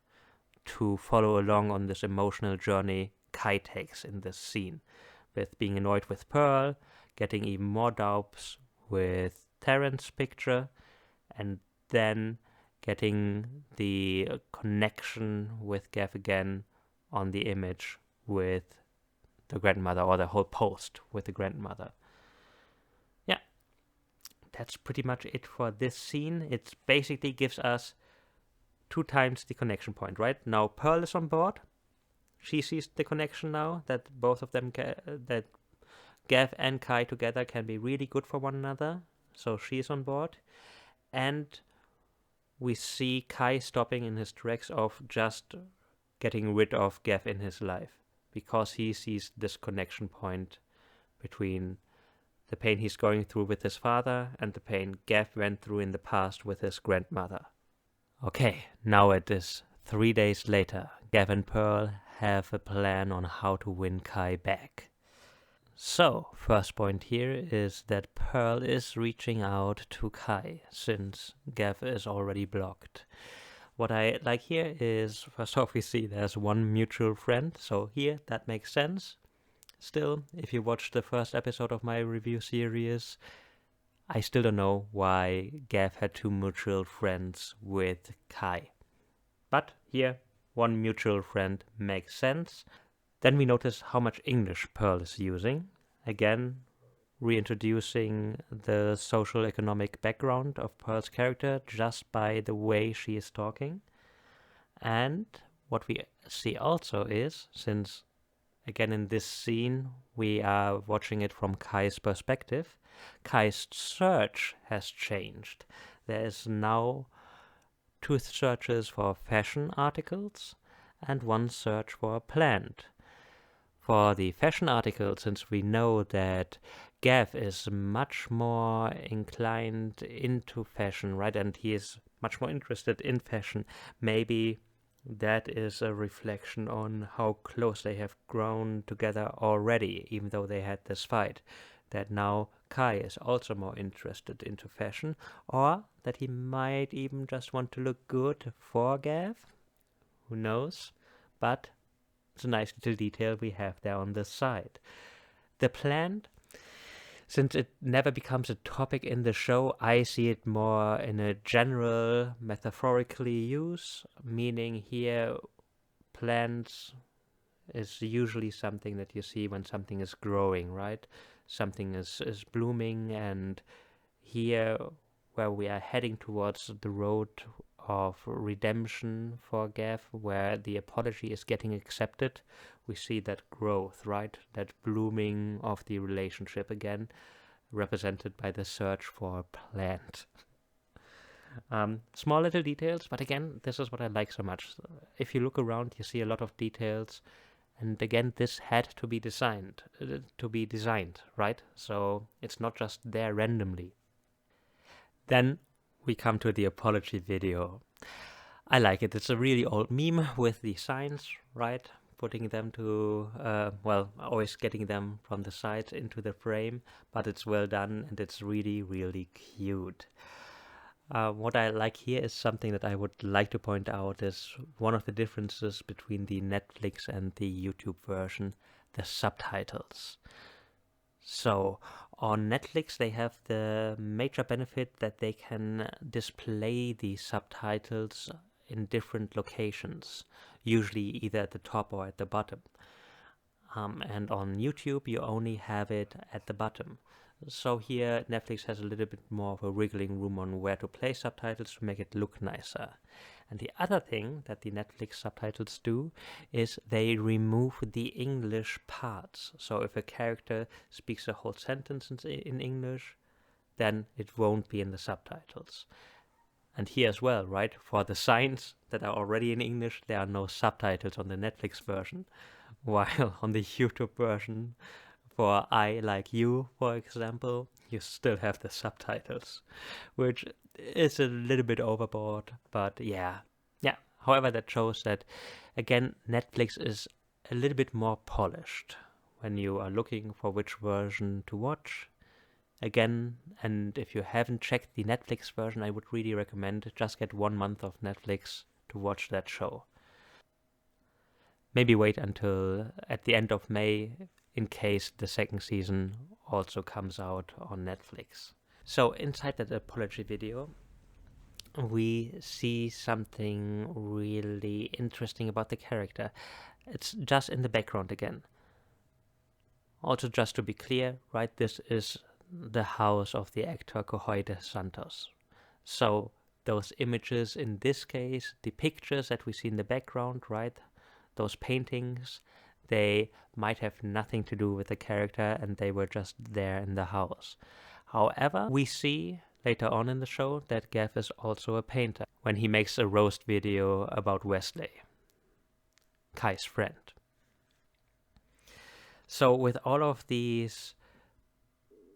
to follow along on this emotional journey Kai takes in this scene, with being annoyed with Pearl, getting even more doubts with Terrence's picture, and then getting the connection with Gav again on the image with the grandmother, or the whole post with the grandmother. Yeah, that's pretty much it for this scene. It basically gives us 2 times the connection point, right? Now Pearl is on board. She sees the connection now, that both of them, that Gav and Kai together can be really good for one another. So she's on board. And we see Kai stopping in his tracks of just getting rid of Gav in his life, because he sees this connection point between the pain he's going through with his father and the pain Gav went through in the past with his grandmother. Okay, now it is 3 days later. Gav and Pearl have a plan on how to win Kai back. So, first point here is that Pearl is reaching out to Kai, since Gav is already blocked. What I like here is, first off, we see there's one mutual friend, so here that makes sense. Still, if you watch the first episode of my review series, I still don't know why Gav had 2 mutual friends with Kai. But here, one mutual friend makes sense. Then we notice how much English Pearl is using. Again, reintroducing the social economic background of Pearl's character just by the way she is talking. And what we see also is, since again in this scene we are watching it from Kai's perspective, Kai's search has changed. There is now 2 searches for fashion articles and 1 search for a plant. For the fashion article, since we know that Gav is much more inclined into fashion, right, and he is much more interested in fashion, maybe that is a reflection on how close they have grown together already, even though they had this fight. That now Kai is also more interested into fashion, or that he might even just want to look good for Gav. Who knows? But it's a nice little detail we have there on this side. The plant, since it never becomes a topic in the show, I see it more in a general metaphorically use, meaning here plants is usually something that you see when something is growing, right? Something is blooming, and here where we are heading towards the road of redemption for Gav, where the apology is getting accepted, we see that growth, right? That blooming of the relationship again, represented by the search for a plant. Small little details, but again, this is what I like so much. If you look around, you see a lot of details, and again, this had to be designed, right? So it's not just there randomly. Then we come to the apology video. I like it. It's a really old meme with the signs, right? Putting them to, always getting them from the side into the frame, but it's well done and it's really, really cute. What I like here is something that I would like to point out is one of the differences between the Netflix and the YouTube version, the subtitles. So on Netflix they have the major benefit that they can display the subtitles in different locations, usually either at the top or at the bottom. And on YouTube you only have it at the bottom. So here Netflix has a little bit more of a wriggling room on where to place subtitles to make it look nicer. And the other thing that the Netflix subtitles do is they remove the English parts. So if a character speaks a whole sentence in English, then it won't be in the subtitles. And here as well, right? For the signs that are already in English, there are no subtitles on the Netflix version. While on the YouTube version, for I Like You, for example, you still have the subtitles, which is a little bit overboard, but yeah. However, that shows that, again, Netflix is a little bit more polished when you are looking for which version to watch. Again, and if you haven't checked the Netflix version, I would really recommend just get 1 month of Netflix to watch that show. Maybe wait until at the end of May in case the 2nd season also comes out on Netflix. So inside that apology video, we see something really interesting about the character. It's just in the background again. Also, just to be clear, right, this is the house of the actor Cojoy de Santos. So those images in this case, the pictures that we see in the background, right, those paintings, they might have nothing to do with the character and they were just there in the house. However, we see later on in the show that Gav is also a painter when he makes a roast video about Wesley, Kai's friend. So with all of these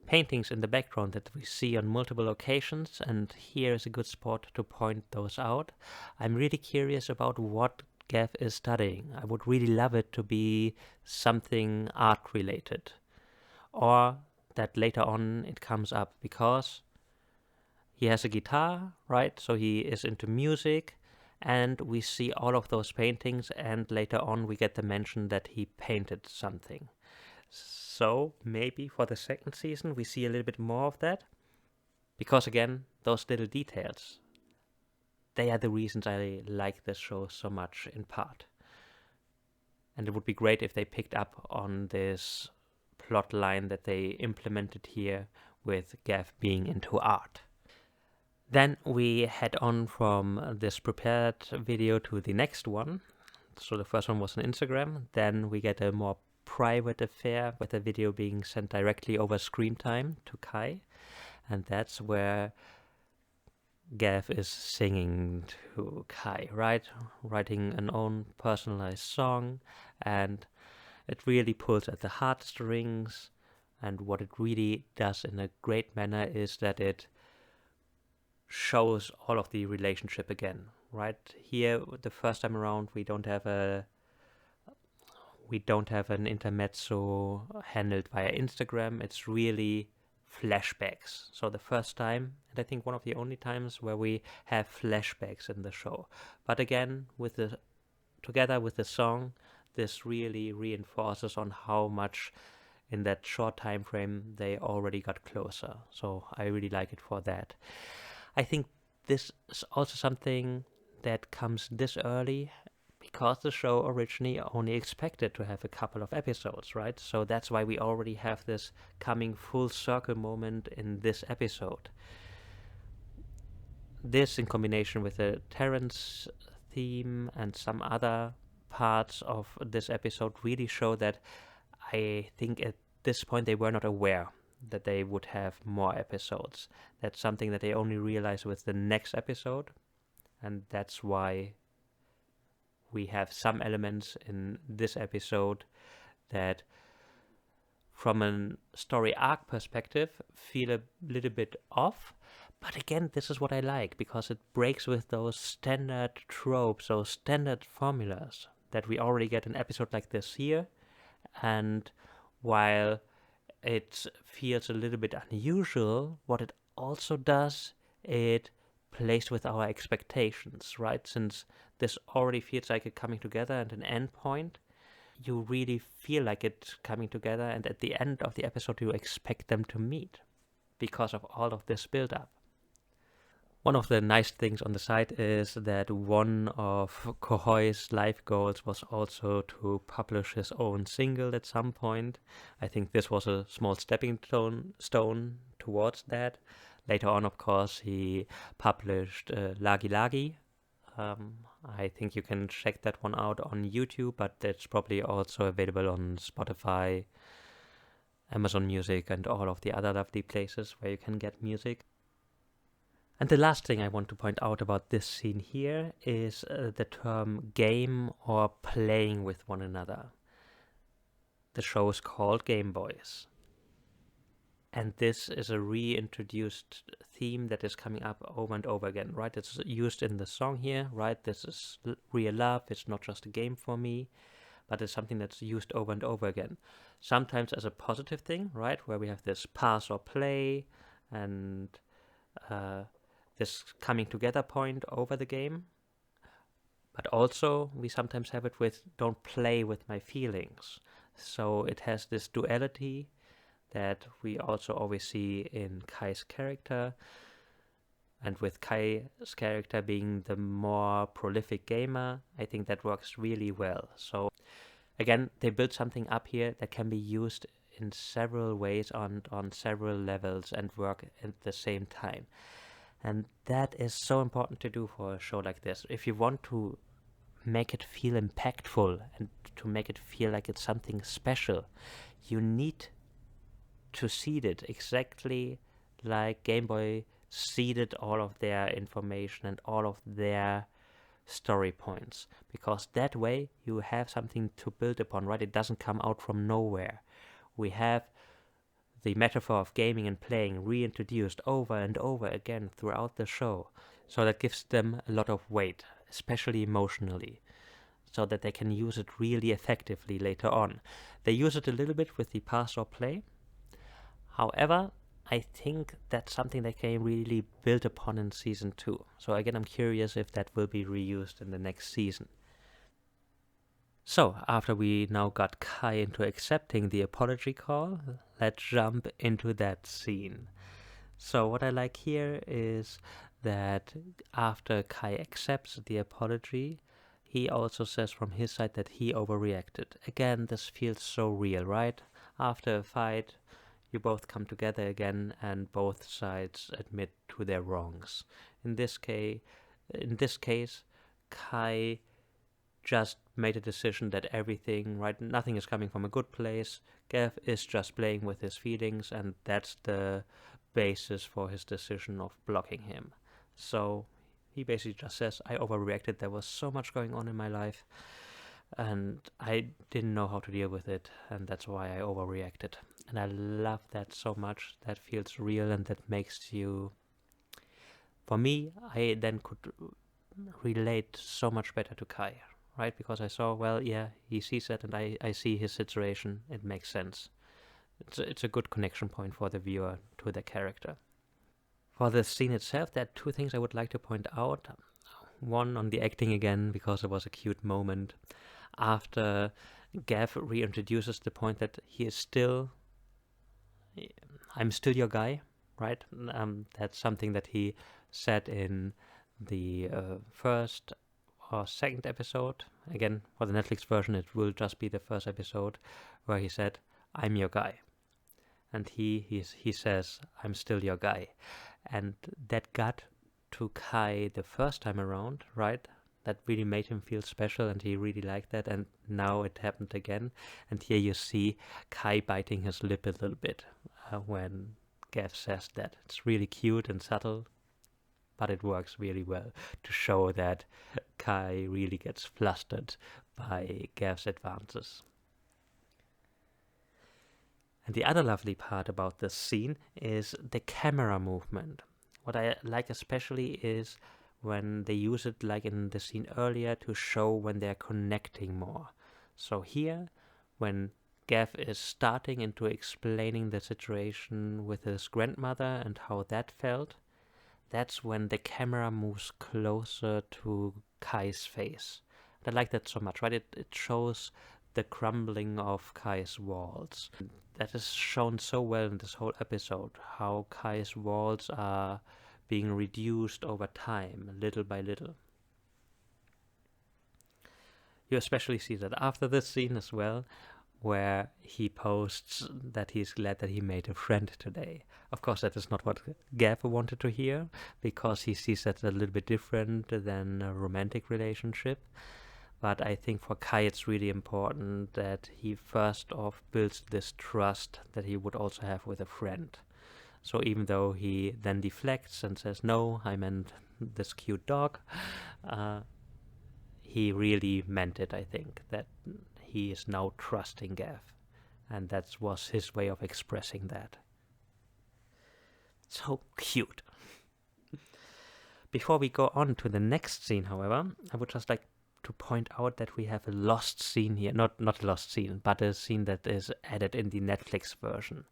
paintings in the background that we see on multiple occasions, and here is a good spot to point those out, I'm really curious about what Gav is studying. I would really love it to be something art related, or that later on it comes up because he has a guitar, right? So he is into music, and we see all of those paintings, and later on we get the mention that he painted something. So maybe for the 2nd season we see a little bit more of that, because again, those little details. they are the reasons I like this show so much in part. And it would be great if they picked up on this plot line that they implemented here with Gav being into art. Then we head on from this prepared video to the next one. So the first one was on Instagram. Then we get a more private affair with the video being sent directly over Screen Time to Kai. And that's where Gav is singing to Kai, right? Writing an own personalized song, and it really pulls at the heartstrings. And what it really does in a great manner is that it shows all of the relationship again, right? Here, the first time around, we don't have an intermezzo handled via Instagram. It's really flashbacks. So the first time, and I think one of the only times where we have flashbacks in the show. But again, together with the song, this really reinforces on how much in that short time frame they already got closer. So I really like it for that. I think this is also something that comes this early because the show originally only expected to have a couple of episodes, right? So that's why we already have this coming full circle moment in this episode. This, in combination with the Terrence theme and some other parts of this episode, really show that I think at this point they were not aware that they would have more episodes. That's something that they only realize with the next episode, and that's why we have some elements in this episode that from a story arc perspective feel a little bit off. But again, this is what I like, because it breaks with those standard tropes, those standard formulas that we already get an episode like this here. And while it feels a little bit unusual, what it also does, it plays with our expectations, right? Since this already feels like a coming together and an end point, you really feel like it's coming together, and at the end of the episode you expect them to meet because of all of this build-up. One of the nice things on the side is that one of Kohoi's life goals was also to publish his own single at some point. I think this was a small stepping stone towards that. Later on, of course, he published Lagi Lagi. I think you can check that one out on YouTube, but it's probably also available on Spotify, Amazon Music, and all of the other lovely places where you can get music. And the last thing I want to point out about this scene here is the term game or playing with one another. The show is called Gameboys. And this is a reintroduced theme that is coming up over and over again, right? It's used in the song here, right? This is real love. It's not just a game for me, but it's something that's used over and over again. Sometimes as a positive thing, right? Where we have this pass or play and this coming together point over the game. But also we sometimes have it with don't play with my feelings. So it has this duality that we also always see in Kai's character, and with Kai's character being the more prolific gamer, I think that works really well. So again, they build something up here that can be used in several ways on several levels and work at the same time. And that is so important to do for a show like this. If you want to make it feel impactful and to make it feel like it's something special, you need to seed it exactly like Game Boy seeded all of their information and all of their story points, because that way you have something to build upon, right? It doesn't come out from nowhere. We have the metaphor of gaming and playing reintroduced over and over again throughout the show, so that gives them a lot of weight, especially emotionally, so that they can use it really effectively later on. They use it a little bit with the pass or play. However, I think that's something that can really build upon in season 2. So again, I'm curious if that will be reused in the next season. So, after we now got Kai into accepting the apology call, let's jump into that scene. So what I like here is that after Kai accepts the apology, he also says from his side that he overreacted. Again, this feels so real, right? After a fight, you both come together again and both sides admit to their wrongs. In this case, Kai just made a decision that everything, right, nothing is coming from a good place. Gav is just playing with his feelings, and that's the basis for his decision of blocking him. So he basically just says, I overreacted. There was so much going on in my life, and I didn't know how to deal with it, and that's why I overreacted. And I love that so much. That feels real, and that makes you... For me, I then could relate so much better to Kai, right? Because I saw, well, yeah, he sees that, and I see his situation. It makes sense. It's a good connection point for the viewer to the character. For the scene itself, there are two things I would like to point out. One, on the acting again, because it was a cute moment. After Gav reintroduces the point that he is still... I'm still your guy, right? That's something that he said in the first or second episode. Again, for the Netflix version, it will just be the first episode where he said, I'm your guy. And he says, I'm still your guy. And that got to Kai the first time around, right? That really made him feel special, and he really liked that. And now it happened again. And here you see Kai biting his lip a little bit when Gav says that. It's really cute and subtle, but it works really well to show that Kai really gets flustered by Gav's advances. And the other lovely part about this scene is the camera movement. What I like especially is when they use it, like in the scene earlier, to show when they're connecting more. So here, when Gav is starting into explaining the situation with his grandmother and how that felt, that's when the camera moves closer to Kai's face. And I like that so much, right? It shows the crumbling of Kai's walls. That is shown so well in this whole episode, how Kai's walls are being reduced over time, little by little. You especially see that after this scene as well, where he posts that he's glad that he made a friend today. Of course, that is not what Gav wanted to hear, because he sees that a little bit different than a romantic relationship. But I think for Kai it's really important that he first off builds this trust that he would also have with a friend. So even though he then deflects and says, no, I meant this cute dog, he really meant it, I think, that he is now trusting Gav. And that was his way of expressing that. So cute. Before we go on to the next scene, however, I would just like to point out that we have a lost scene here. Not a lost scene, but a scene that is added in the Netflix version.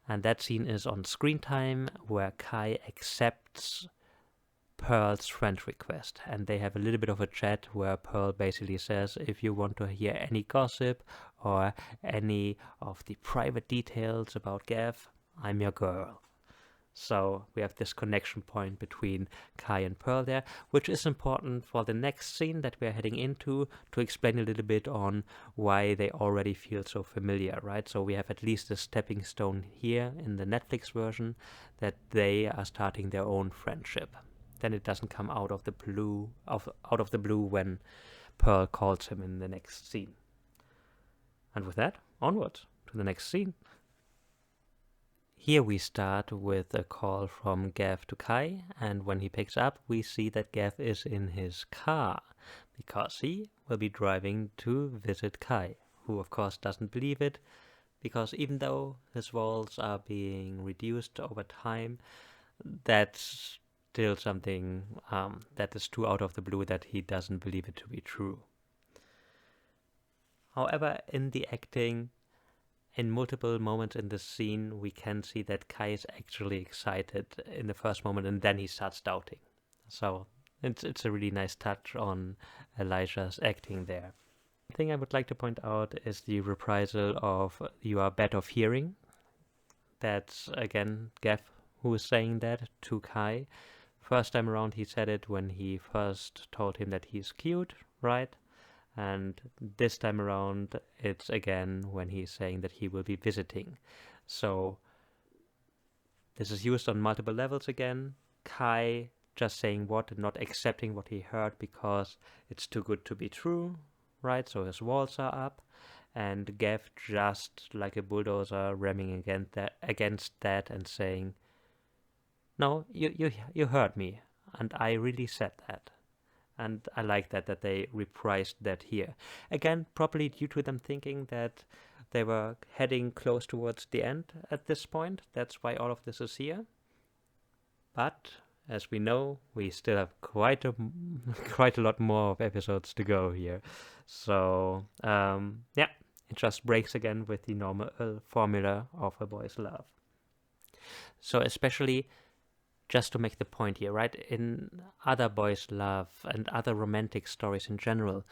And that scene is on screen time, where Kai accepts Pearl's friend request. And they have a little bit of a chat where Pearl basically says, if you want to hear any gossip or any of the private details about Gav, I'm your girl. So we have this connection point between Kai and Pearl there, which is important for the next scene that we are heading into, to explain a little bit on why they already feel so familiar, right? So we have at least a stepping stone here in the Netflix version that they are starting their own friendship. Then it doesn't come out of the blue when Pearl calls him in the next scene. And with that, onwards to the next scene. Here we start with a call from Gav to Kai, and when he picks up, we see that Gav is in his car, because he will be driving to visit Kai, who of course doesn't believe it, because even though his walls are being reduced over time, that's still something that is too out of the blue that he doesn't believe it to be true. However, in the acting, in multiple moments in the scene, we can see that Kai is actually excited in the first moment, and then he starts doubting. So it's a really nice touch on Elijah's acting there. The thing I would like to point out is the reprisal of "You are bad of hearing." That's again Gav who is saying that to Kai, First time around he said it when he first told him that he's cute, right? And this time around it's again when he's saying that he will be visiting. So this is used on multiple levels again. Kai just saying what and not accepting what he heard because it's too good to be true, right? So his walls are up. And Gav just like a bulldozer ramming against that and saying, no, you heard me, and I really said that. And I like that they reprised that here. Again, probably due to them thinking that they were heading close towards the end at this point. That's why all of this is here. But as we know, we still have quite a lot more of episodes to go here. So, yeah, it just breaks again with the normal formula of a boy's love. So especially, just to make the point here, right, in other boys' love and other romantic stories in general,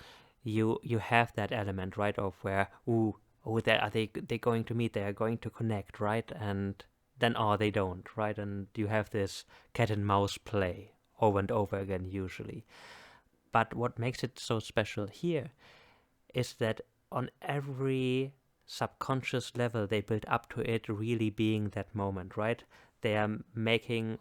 you have that element, right, of where, they going to meet, they are going to connect, right, and then they don't, right, and you have this cat and mouse play over and over again usually. But what makes it so special here is that on every subconscious level they build up to it really being that moment, right? They are making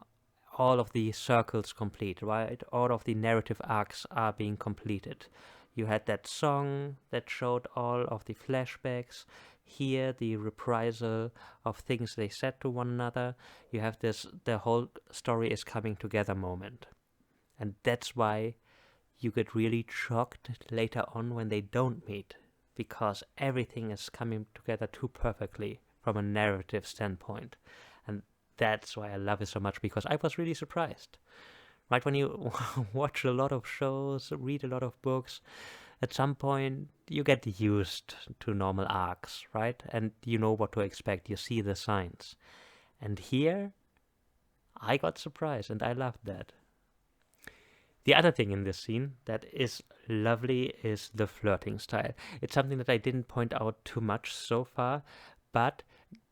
all of the circles complete, right? All of the narrative arcs are being completed. You had that song that showed all of the flashbacks. Here, the reprisal of things they said to one another. You have this, the whole story is coming together moment. And that's why you get really shocked later on when they don't meet, because everything is coming together too perfectly from a narrative standpoint. And that's why I love it so much, because I was really surprised. Right, when you watch a lot of shows, read a lot of books, at some point you get used to normal arcs, right? And you know what to expect, you see the signs. And here, I got surprised and I loved that. The other thing in this scene that is lovely is the flirting style. It's something that I didn't point out too much so far, but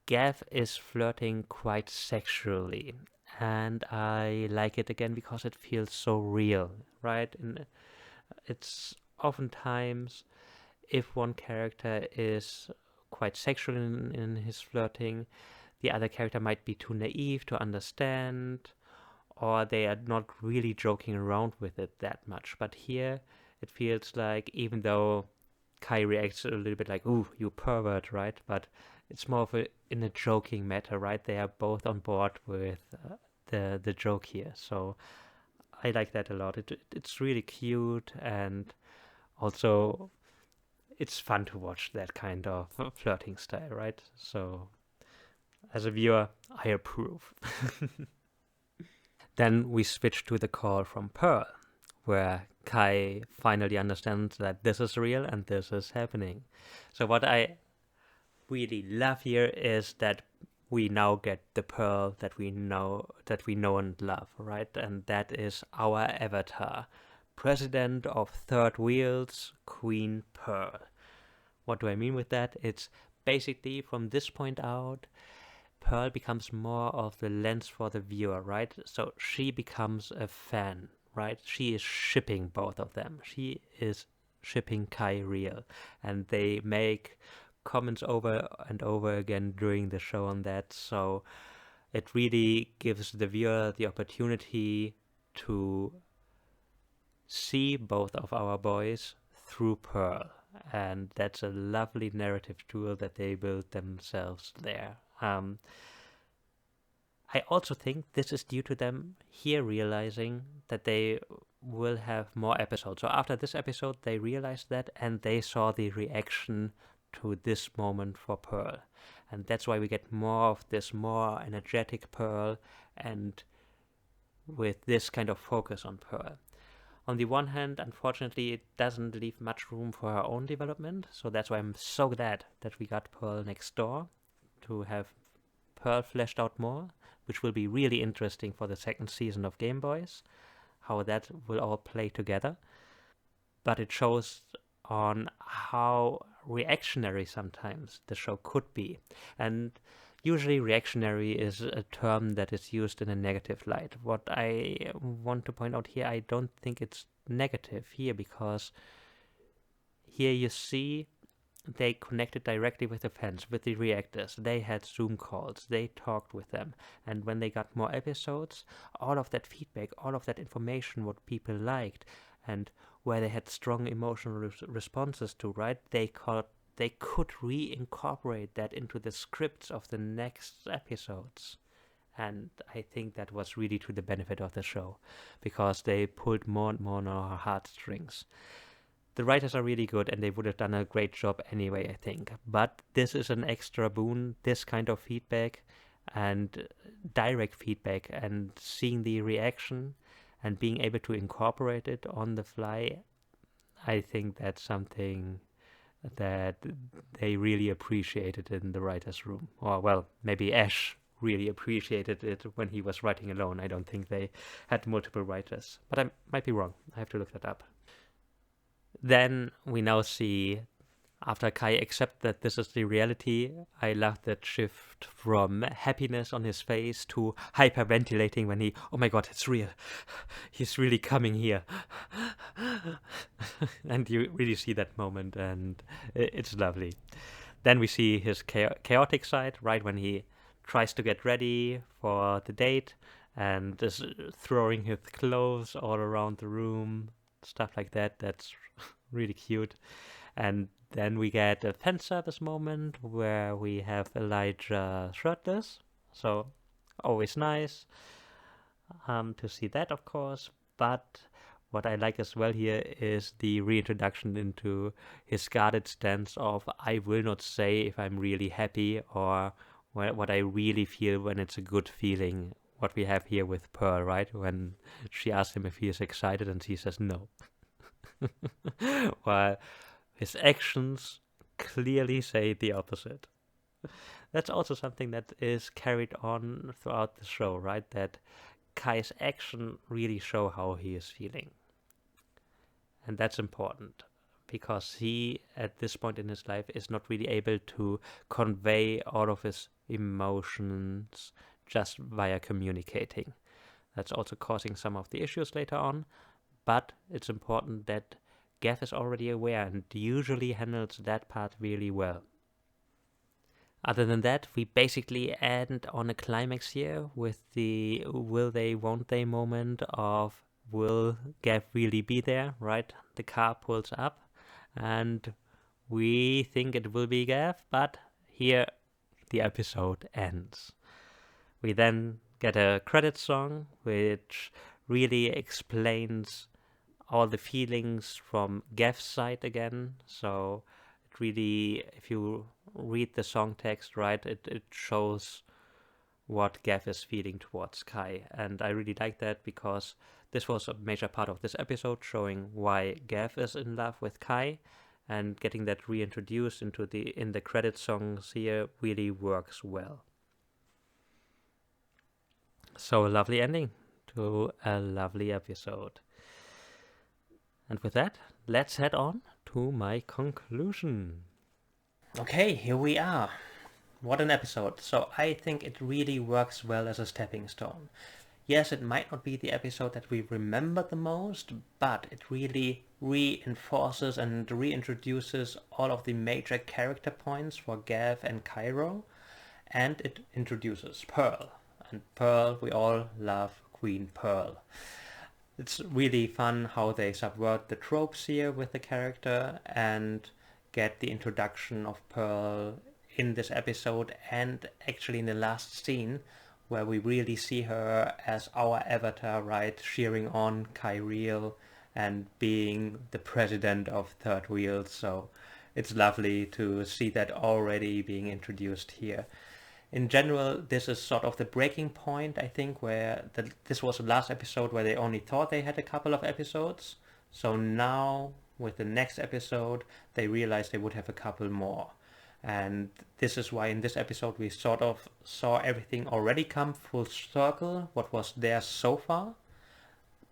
Gav is flirting quite sexually. And I like it again because it feels so real, right? And it's oftentimes, if one character is quite sexual in his flirting, the other character might be too naive to understand, or they are not really joking around with it that much. But here, it feels like, even though Kai reacts a little bit like, ooh, you pervert, right? But it's more of in a joking matter, right? They are both on board with the joke here. So I like that a lot. It's really cute, and also it's fun to watch that kind of flirting style, right? So as a viewer, I approve. Then we switch to the call from Pearl, where Kai finally understands that this is real and this is happening. So what I really love here is that we now get the Pearl that we know and love, right? And that is our avatar, President of Third Wheels, Queen Pearl. What do I mean with that? It's basically, from this point out, Pearl becomes more of the lens for the viewer, right? So she becomes a fan, right? She is shipping both of them. She is shipping Kai real. And they make comments over and over again during the show on that. So it really gives the viewer the opportunity to see both of our boys through Pearl. And that's a lovely narrative tool that they built themselves there. I also think this is due to them here realizing that they will have more episodes. So after this episode, they realized that, and they saw the reaction to this moment for Pearl. And that's why we get more of this more energetic Pearl, and with this kind of focus on Pearl. On the one hand, unfortunately, it doesn't leave much room for her own development. So that's why I'm so glad that we got Pearl next door, to have Pearl fleshed out more, which will be really interesting for the second season of Gameboys, how that will all play together. But it shows on how reactionary sometimes the show could be. And Usually reactionary is a term that is used in a negative light. What I want to point out here, I don't think it's negative here, because here you see they connected directly with the fans, with the reactors. They had Zoom calls, they talked with them, and when they got more episodes, all of that feedback, all of that information, what people liked, and where they had strong emotional responses to, right, they could reincorporate that into the scripts of the next episodes. And I think that was really to the benefit of the show, because they pulled more and more on our heartstrings. The writers are really good, and they would have done a great job anyway, I think. But this is an extra boon, this kind of feedback and direct feedback, and seeing the reaction and being able to incorporate it on the fly. I think that's something that they really appreciated in the writer's room. Or, well, maybe Ash really appreciated it when he was writing alone. I don't think they had multiple writers. But I might be wrong. I have to look that up. Then we now see, after Kai accepts that this is the reality, I love that shift from happiness on his face to hyperventilating when he, oh my god, it's real. He's really coming here. And you really see that moment, and it's lovely. Then we see his chaotic side, right when he tries to get ready for the date and is throwing his clothes all around the room, stuff like that. That's really cute. And then we get a fan service moment where we have Elijah shirtless, so always nice to see that, of course. But what I like as well here is the reintroduction into his guarded stance of, I will not say if I'm really happy or what I really feel when it's a good feeling. What we have here with Pearl, right? When she asks him if he is excited and he says no. While his actions clearly say the opposite. That's also something that is carried on throughout the show, right? That Kai's action really show how he is feeling. And that's important, because he, at this point in his life, is not really able to convey all of his emotions just via communicating. That's also causing some of the issues later on. But it's important that Gav is already aware and usually handles that part really well. Other than that, we basically end on a climax here with the will they, won't they moment of, will Gav really be there, right? The car pulls up and we think it will be Gav, but here the episode ends. We then get a credit song which really explains all the feelings from Gav's side again. So it really, if you read the song text, right, it shows what Gav is feeling towards Kai. And I really like that, because this was a major part of this episode, showing why Gav is in love with Kai, and getting that reintroduced in the credit songs here really works well. So a lovely ending to a lovely episode. And with that, let's head on to my conclusion. Okay, here we are. What an episode. So I think it really works well as a stepping stone. Yes, it might not be the episode that we remember the most, but it really reinforces and reintroduces all of the major character points for Gav and Cairo, and it introduces Pearl. And Pearl, we all love Queen Pearl. It's really fun how they subvert the tropes here with the character and get the introduction of Pearl in this episode, and actually in the last scene where we really see her as our avatar, right, cheering on Kyril and being the president of Third Wheel. So it's lovely to see that already being introduced here. In general, this is sort of the breaking point, I think, where this was the last episode where they only thought they had a couple of episodes. So now, with the next episode, they realized they would have a couple more. And this is why in this episode we sort of saw everything already come full circle, what was there so far.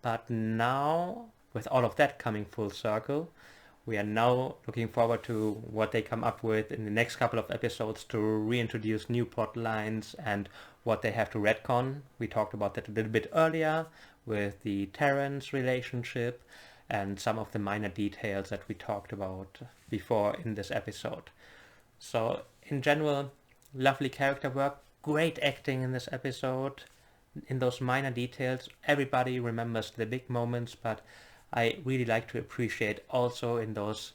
But now, with all of that coming full circle, We are now looking forward to what they come up with in the next couple of episodes to reintroduce new plot lines and what they have to retcon. We talked about that a little bit earlier with the Terrence relationship and some of the minor details that we talked about before in this episode. So in general, lovely character work, great acting in this episode. In those minor details, everybody remembers the big moments, but I really like to appreciate also in those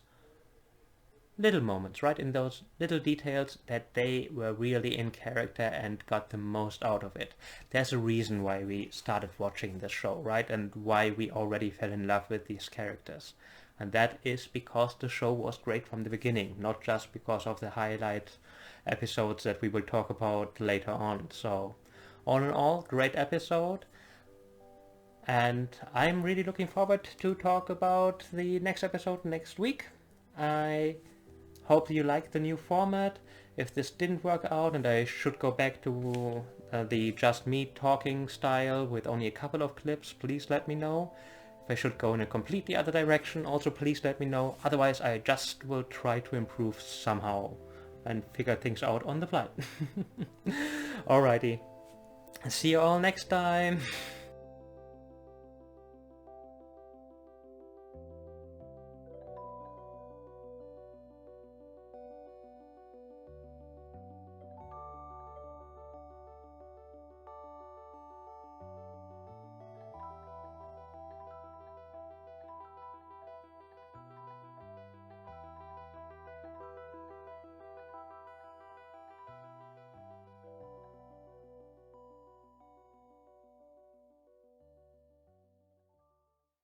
little moments, right? In those little details that they were really in character and got the most out of it. There's a reason why we started watching this show, right? And why we already fell in love with these characters. And that is because the show was great from the beginning, not just because of the highlight episodes that we will talk about later on. So all in all, great episode. And I'm really looking forward to talk about the next episode next week. I hope you like the new format. If this didn't work out and I should go back to the just me talking style with only a couple of clips, please let me know. If I should go in a completely other direction, also please let me know. Otherwise, I just will try to improve somehow and figure things out on the fly. Alrighty. See you all next time.